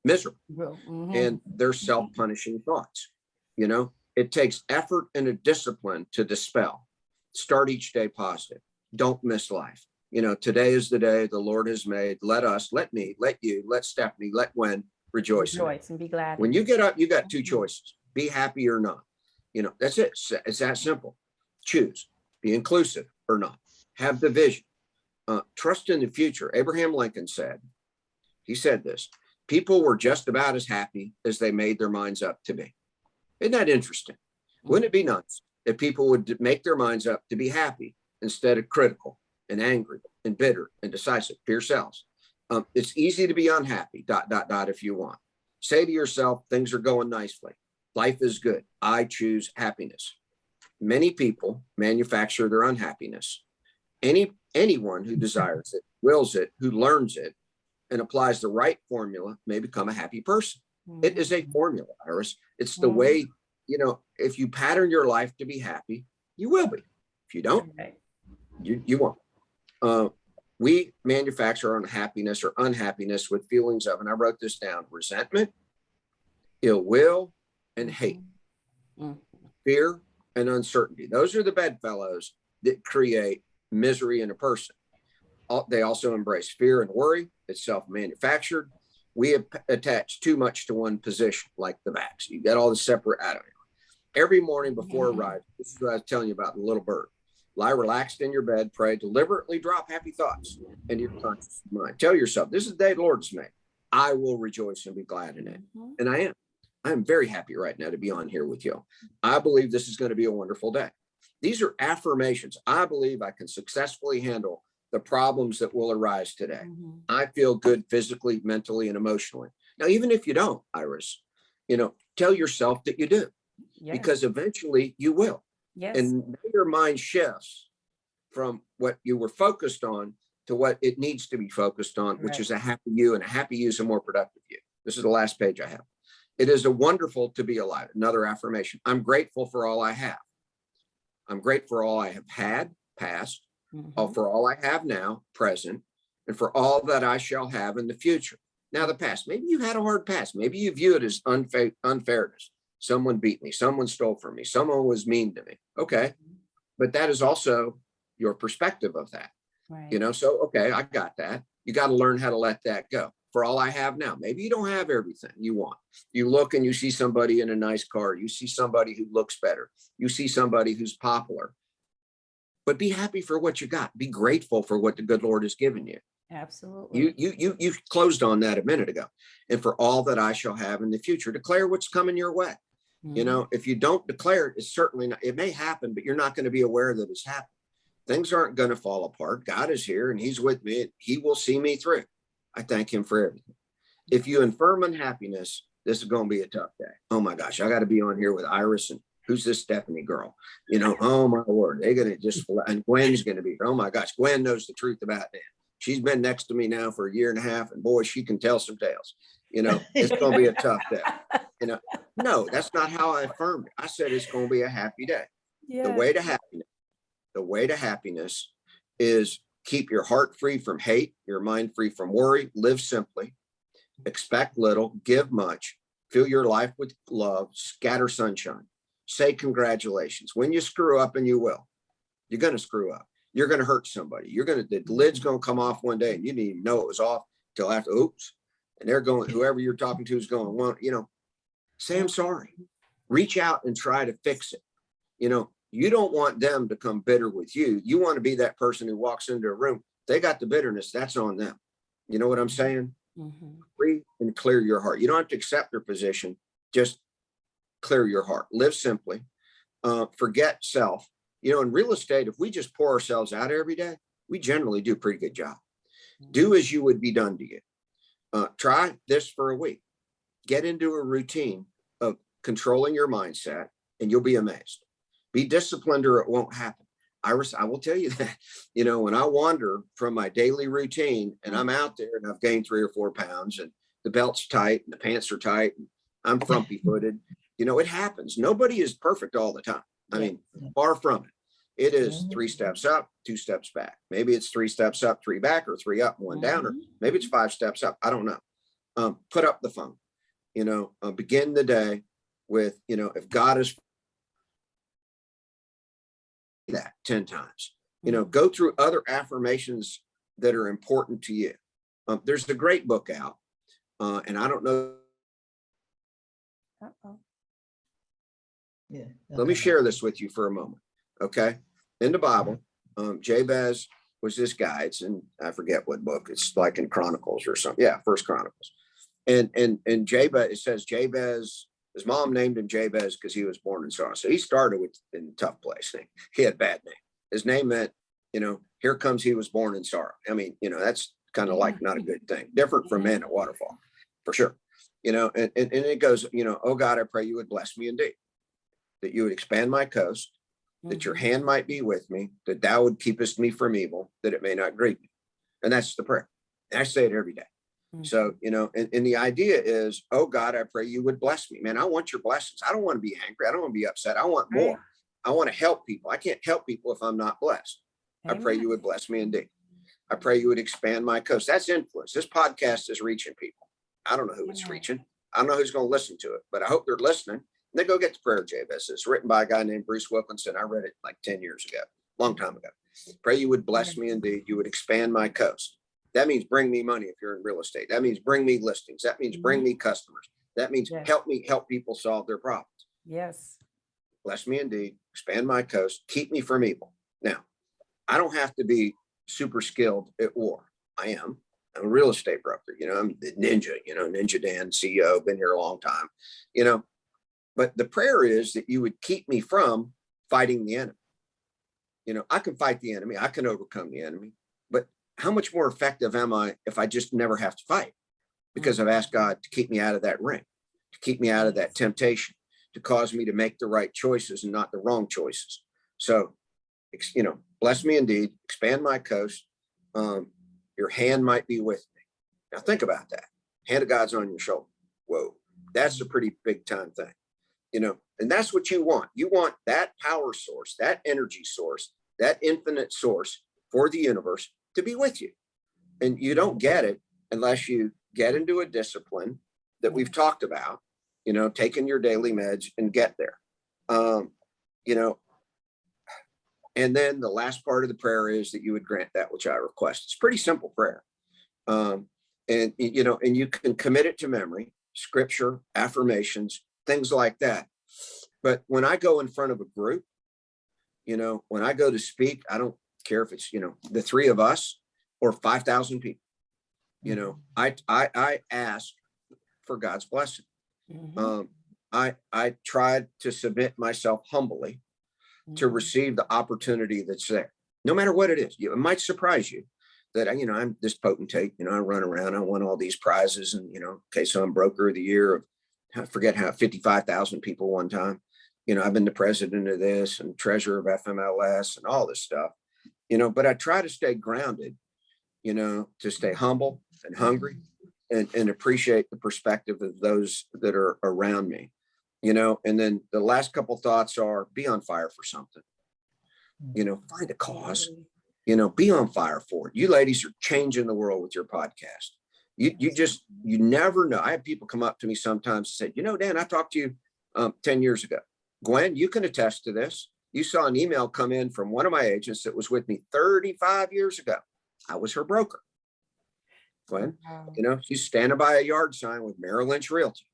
miserable and their self-punishing thoughts. You know, it takes effort and a discipline to dispel. Start each day positive. Don't miss life. You know, today is the day the Lord has made. Let us, let me, let you, let Stephanie, let Gwen rejoice and be glad. When you get up, you got 2 choices: be happy or not. You know, that's it. It's that simple. Choose. Be inclusive or not. Have the vision. Trust in the future. Abraham Lincoln said, he said this: people were just about as happy as they made their minds up to be. Isn't that interesting? Wouldn't it be nice if people would make their minds up to be happy instead of critical and angry and bitter and decisive? Fear sells. It's easy to be unhappy, ... if you want. Say to yourself, things are going nicely. Life is good. I choose happiness. Many people manufacture their unhappiness. Anyone who desires it, wills it, who learns it, and applies the right formula may become a happy person. It is a formula, Iris. It's the way, you know, if you pattern your life to be happy, you will be. If you don't, you won't. We manufacture our own happiness or unhappiness with feelings of, and I wrote this down, resentment, ill will, and hate, fear, and uncertainty. Those are the bedfellows that create misery in a person. They also embrace fear and worry. It's self-manufactured. We have attached too much to one position, like the backs. You got all the separate atoms. Every morning before arrival, this is what I was telling you about the little bird. Lie relaxed in your bed, pray, deliberately drop happy thoughts into your conscious mind. Tell yourself, this is the day the Lord's made. I will rejoice and be glad in it. And I am. I am very happy right now to be on here with you. I believe this is going to be a wonderful day. These are affirmations. I believe I can successfully handle the problems that will arise today. I feel good physically, mentally, and emotionally. Now, even if you don't, Iris, tell yourself that you do, because eventually you will. Yes. And your mind shifts from what you were focused on to what it needs to be focused on, which is a happy you, and a happy you is a more productive you. This is the last page I have. It is a wonderful to be alive. Another affirmation. I'm grateful for all I have. I'm grateful for all I have had, past, for all I have now, present, and for all that I shall have in the future. Now, the past, maybe you had a hard past. Maybe you view it as unfairness. Someone beat me. Someone stole from me. Someone was mean to me. Okay. But that is also your perspective of that. Right. So, okay, I got that. You got to learn how to let that go. For all I have now, maybe you don't have everything you want. You look and you see somebody in a nice car. You see somebody who looks better. You see somebody who's popular. But be happy for what you got. Be grateful for what the good Lord has given you. Absolutely. You closed on that a minute ago. And for all that I shall have in the future, declare what's coming your way. If you don't declare it, it's certainly not, it may happen, but you're not going to be aware that it's happened. Things aren't going to fall apart. God is here and he's with me. He will see me through. I thank him for everything. If you affirm unhappiness, this is going to be a tough day. Oh my gosh, I got to be on here with Iris and who's this Stephanie girl? Oh my word, they're going to just, and Gwen's going to be, oh my gosh, Gwen knows the truth about that. She's been next to me now for a year and a half, and boy, she can tell some tales. It's going to be a tough day. No, that's not how I affirmed it. I said it's going to be a happy day. Yes. The way to happiness is keep your heart free from hate, your mind free from worry, live simply, expect little, give much, fill your life with love, scatter sunshine, say congratulations. When you screw up, and you will, you're going to screw up. You're going to hurt somebody. The lid's going to come off one day and you didn't even know it was off till after, oops. And they're going, whoever you're talking to is going, well, say I'm sorry. Reach out and try to fix it. You don't want them to come bitter with you. You want to be that person who walks into a room. They got the bitterness. That's on them. You know what I'm saying? Free and clear your heart. You don't have to accept their position. Just clear your heart. Live simply. Forget self. In real estate, if we just pour ourselves out every day, we generally do a pretty good job. Do as you would be done to you. Try this for a week. Get into a routine of controlling your mindset, and you'll be amazed. Be disciplined or it won't happen. Iris, I will tell you that, when I wander from my daily routine and I'm out there and I've gained 3 or 4 pounds and the belt's tight and the pants are tight, and I'm frumpy footed, it happens. Nobody is perfect all the time. I mean, far from it. It is 3 steps up, 2 steps back. Maybe it's 3 steps up, 3 back, or 3 up, 1 down, or maybe it's 5 steps up. I don't know. Put up the phone, begin the day with, if God is that 10 times, go through other affirmations that are important to you. There's a great book out, and I don't know. Yeah. Let me share this with you for a moment. Okay. In the Bible, Jabez was this guy. It's in, I forget what book. It's like in Chronicles or something. Yeah. First Chronicles. And Jabez, it says Jabez, his mom named him Jabez because he was born in sorrow. So he started with in a tough place. He had a bad name. His name meant, here comes he was born in sorrow. I mean, that's kind of like not a good thing. Different from man at Waterfall, for sure. And it goes, oh God, I pray you would bless me indeed, that you would expand my coast, that your hand might be with me, that thou would keepest me from evil, that it may not grieve me. And that's the prayer. And I say it every day. So, and the idea is, oh God, I pray you would bless me, man. I want your blessings. I don't want to be angry. I don't want to be upset. I want more. I want to help people. I can't help people if I'm not blessed. I pray you would bless me indeed. I pray you would expand my coast. That's influence. This podcast is reaching people. I don't know who it's Amen. reaching. I don't know who's going to listen to it, but I hope they're listening. And they go get the prayer, Jabez. It's written by a guy named Bruce Wilkinson. I read it like 10 years ago, long time ago. Pray you would bless me indeed. You would expand my coast. That means bring me money if you're in real estate. That means bring me listings. That means bring me customers. That means Yes. help me help people solve their problems. Yes. Bless me indeed. Expand my coast. Keep me from evil. Now, I don't have to be super skilled at war. I am. I'm a real estate broker. I'm the ninja, Ninja Dan, CEO, been here a long time, but the prayer is that you would keep me from fighting the enemy. I can fight the enemy. I can overcome the enemy, but how much more effective am I if I just never have to fight? Because I've asked God to keep me out of that ring, to keep me out of that temptation, to cause me to make the right choices and not the wrong choices. So, bless me indeed, expand my coast. Your hand might be with me. Now think about that. Hand of God's on your shoulder. Whoa, that's a pretty big time thing, and that's what you want. You want that power source, that energy source, that infinite source for the universe to be with you. And you don't get it unless you get into a discipline that we've talked about, taking your daily meds and get there. And then the last part of the prayer is that you would grant that which I request. It's a pretty simple prayer. And you can commit it to memory, scripture, affirmations, things like that. But when I go in front of a group, when I go to speak, I don't care if it's, the three of us or 5,000 people, I ask for God's blessing. I tried to submit myself humbly to receive the opportunity that's there, no matter what it is. It might surprise you that, I'm this potentate, I run around, I won all these prizes and, okay, so I'm broker of the year of, I forget how 55,000 people one time, I've been the president of this and treasurer of FMLS and all this stuff, but I try to stay grounded, to stay humble and hungry and appreciate the perspective of those that are around me. And then the last couple thoughts are be on fire for something, find a cause, be on fire for it. You ladies are changing the world with your podcast. You never know. I have people come up to me sometimes and say, Dan, I talked to you 10 years ago. Gwen, you can attest to this. You saw an email come in from one of my agents that was with me 35 years ago. I was her broker. Gwen, she's standing by a yard sign with Merrill Lynch Realty.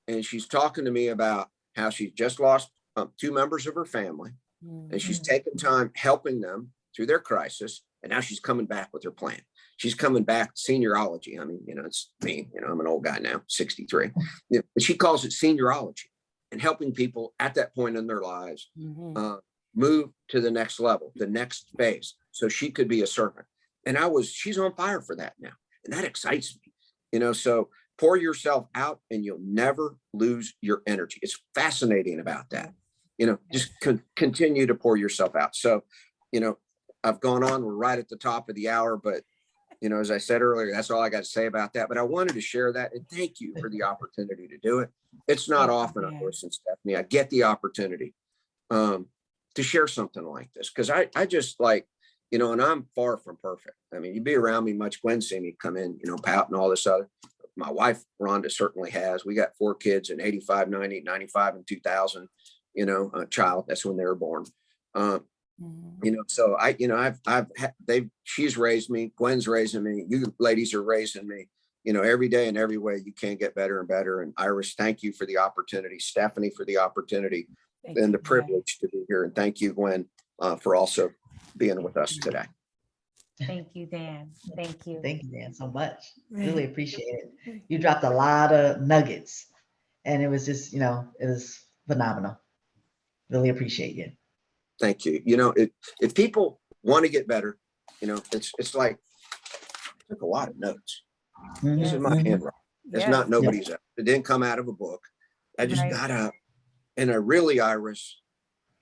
And she's talking to me about how she's just lost 2 members of her family. And she's taken time helping them through their crisis. And now she's coming back with her plan. She's coming back seniorology. I mean, it's me, I'm an old guy now, 63. But she calls it seniorology and helping people at that point in their lives move to the next level, the next phase. So she could be a servant. And she's on fire for that now. And that excites me, so pour yourself out and you'll never lose your energy. It's fascinating about that. Just continue to pour yourself out. So, I've gone on, we're right at the top of the hour, but, as I said earlier, that's all I got to say about that. But I wanted to share that and thank you for the opportunity to do it. It's not often I listen, Stephanie. I get the opportunity to share something like this because I just like, and I'm far from perfect. I mean, you be around me much. Gwen see me come in, pout and all this other. My wife, Rhonda, certainly has. We got 4 kids in 85, 90, 95, and 2000, a child. That's when they were born. So she's raised me. Gwen's raising me. You ladies are raising me, every day in every way you can get better and better. And Iris, thank you for the opportunity. Stephanie for the opportunity and the privilege to be here. And thank you, Gwen, for also being with us today. Thank you, Dan. Thank you. Thank you, Dan, so much. Really appreciate it. You dropped a lot of nuggets and it was just, it was phenomenal. Really appreciate you. Thank you. If people want to get better, it's like I took a lot of notes. This is my handwriting. It's not nobody's. It didn't come out of a book. I just got up and I really, Iris,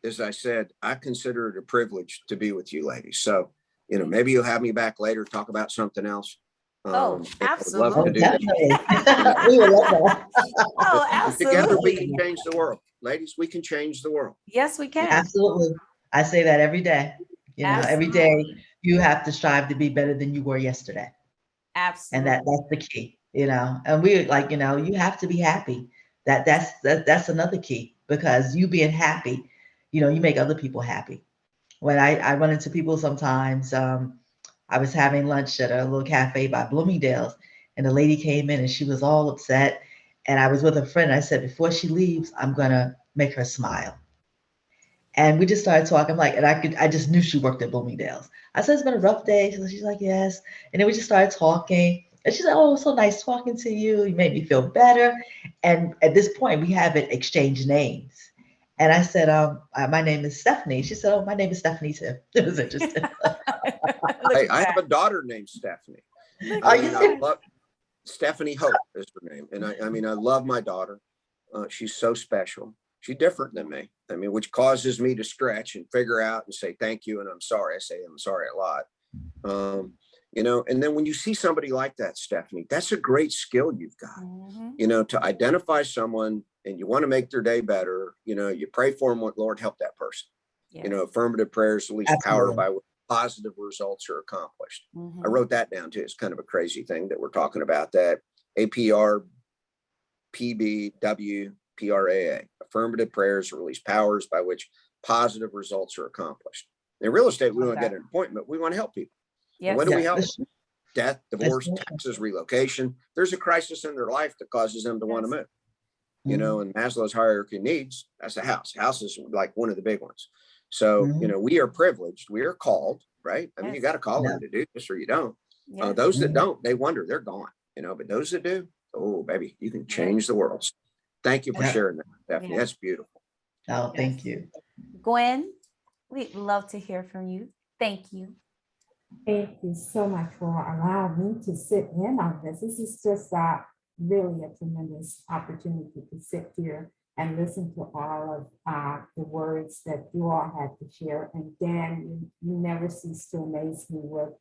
as I said, I consider it a privilege to be with you ladies. So, maybe you'll have me back later, talk about something else. Absolutely. Love to do that. We would love that. Absolutely. Together we can change the world. Ladies, we can change the world. Yes, we can. Absolutely. I say that every day. Every day you have to strive to be better than you were yesterday. And Absolutely. that's the key, and we like, you have to be happy. That's another key, because you being happy, you make other people happy. When I run into people sometimes, I was having lunch at a little cafe by Bloomingdale's, and the lady came in and she was all upset. And I was with a friend. I said, before she leaves, I'm gonna make her smile. And we just started talking. I'm like, and I just knew she worked at Bloomingdale's. I said, it's been a rough day. She's like, yes. And then we just started talking. And she said, oh, it was so nice talking to you. You made me feel better. And at this point, we haven't exchanged names. And I said, my name is Stephanie. She said, oh, my name is Stephanie too. It was interesting. Look Hey, at I have that. a daughter named Stephanie. Look Are at you I that. love Stephanie Hope is her name. And I love my daughter. She's so special. She's different than me. Which causes me to stretch and figure out and say, thank you. And I'm sorry. I say, I'm sorry a lot. And then when you see somebody like that, Stephanie, that's a great skill you've got, Mhm. to identify someone and you want to make their day better. You pray for them, Lord, help that person. Yes. Affirmative prayers release power Absolutely. by which positive results are accomplished. Mhm. I wrote that down too. It's kind of a crazy thing that we're talking about, that APR PBWPRAA. Affirmative prayers release powers by which positive results are accomplished. In real estate, we Love want to get that. an appointment. We want to help people. And Yes. when do we Yeah, help? that's Death, that's divorce, true. taxes, relocation. There's a crisis in their life that causes them to want to Yes. move. Mhm. And Maslow's hierarchy of needs, that's a house. House is like one of the big ones. So, Mhm. we are privileged. We are called, right? You Yes. got to call Yeah. in to do this or you don't. Yes. Those that Mhm. don't, they wonder, they're gone, but those that do, oh, baby, you can change the world. Thank you for Yeah. sharing that, Stephanie. Yeah. That's beautiful. Oh, Yes. thank you. Gwen, we'd love to hear from you. Thank you. Thank you so much for allowing me to sit in on this. This is just really a tremendous opportunity to sit here and listen to all of the words that you all had to share. And Dan, you never cease to amaze me with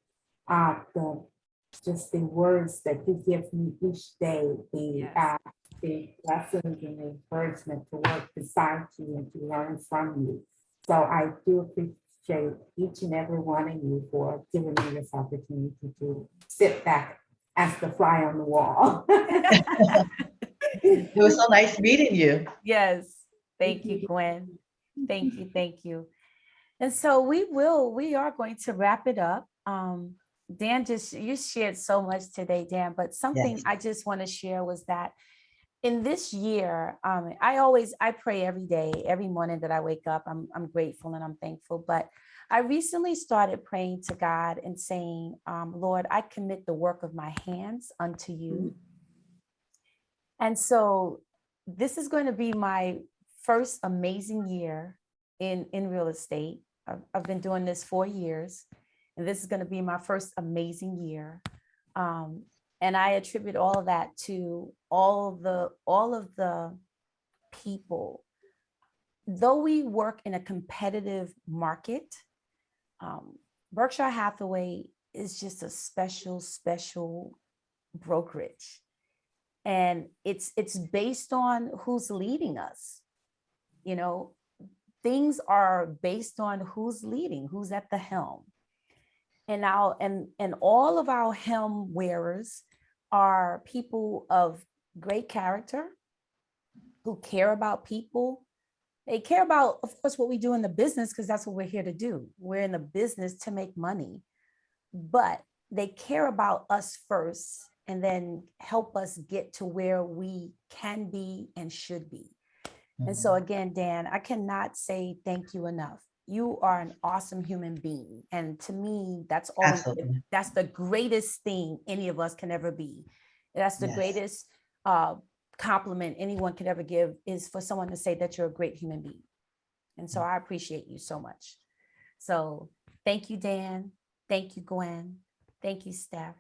just the words that you give me each day, Yes. the lessons and the encouragement to work beside you and to learn from you. So I do appreciate each and every one of you for giving me this opportunity to sit back as the fly on the wall. It was so nice meeting you. Yes. Thank you, Gwen. Thank you. Thank you. And so we are going to wrap it up. Dan, you shared so much today, Dan, but something Yes. I just want to share was that in this year, I pray every day, every morning that I wake up, I'm grateful and I'm thankful. But I recently started praying to God and saying, Lord, I commit the work of my hands unto you. And so this is going to be my first amazing year in real estate. I've been doing this 4 years, and this is going to be my first amazing year. And I attribute all of that to all of the people. Though we work in a competitive market, Berkshire Hathaway is just a special brokerage. And it's based on who's leading us. Things are based on who's leading, who's at the helm. And all of our helm wearers are people of great character who care about people. They care about, of course, what we do in the business, because that's what we're here to do. We're in the business to make money, but they care about us first and then help us get to where we can be and should be. And so again, Dan, I cannot say thank you enough. You are an awesome human being. And to me, that's the greatest thing any of us can ever be. That's the greatest compliment anyone could ever give, is for someone to say that you're a great human being. And so I appreciate you so much. So thank you, Dan. Thank you, Gwen. Thank you, Steph.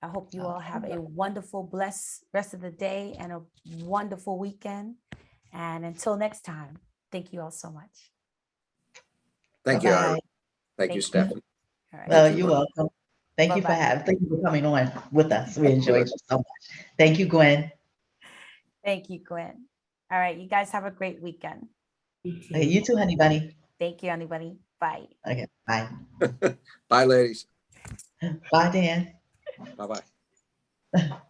I hope you all have a wonderful, blessed rest of the day and a wonderful weekend. And until next time, thank you all so much. Thank you, Ira. Thank you, Stephanie. All right. Well, you're welcome. Thank you for Bye-bye. thank you for coming on with us. We enjoyed you so much. Thank you, Gwen. Thank you, Gwen. All right. You guys have a great weekend. You too, honey bunny. Thank you, anybody. Bye. Okay, bye. Bye, ladies. Bye, Dan. Bye-bye.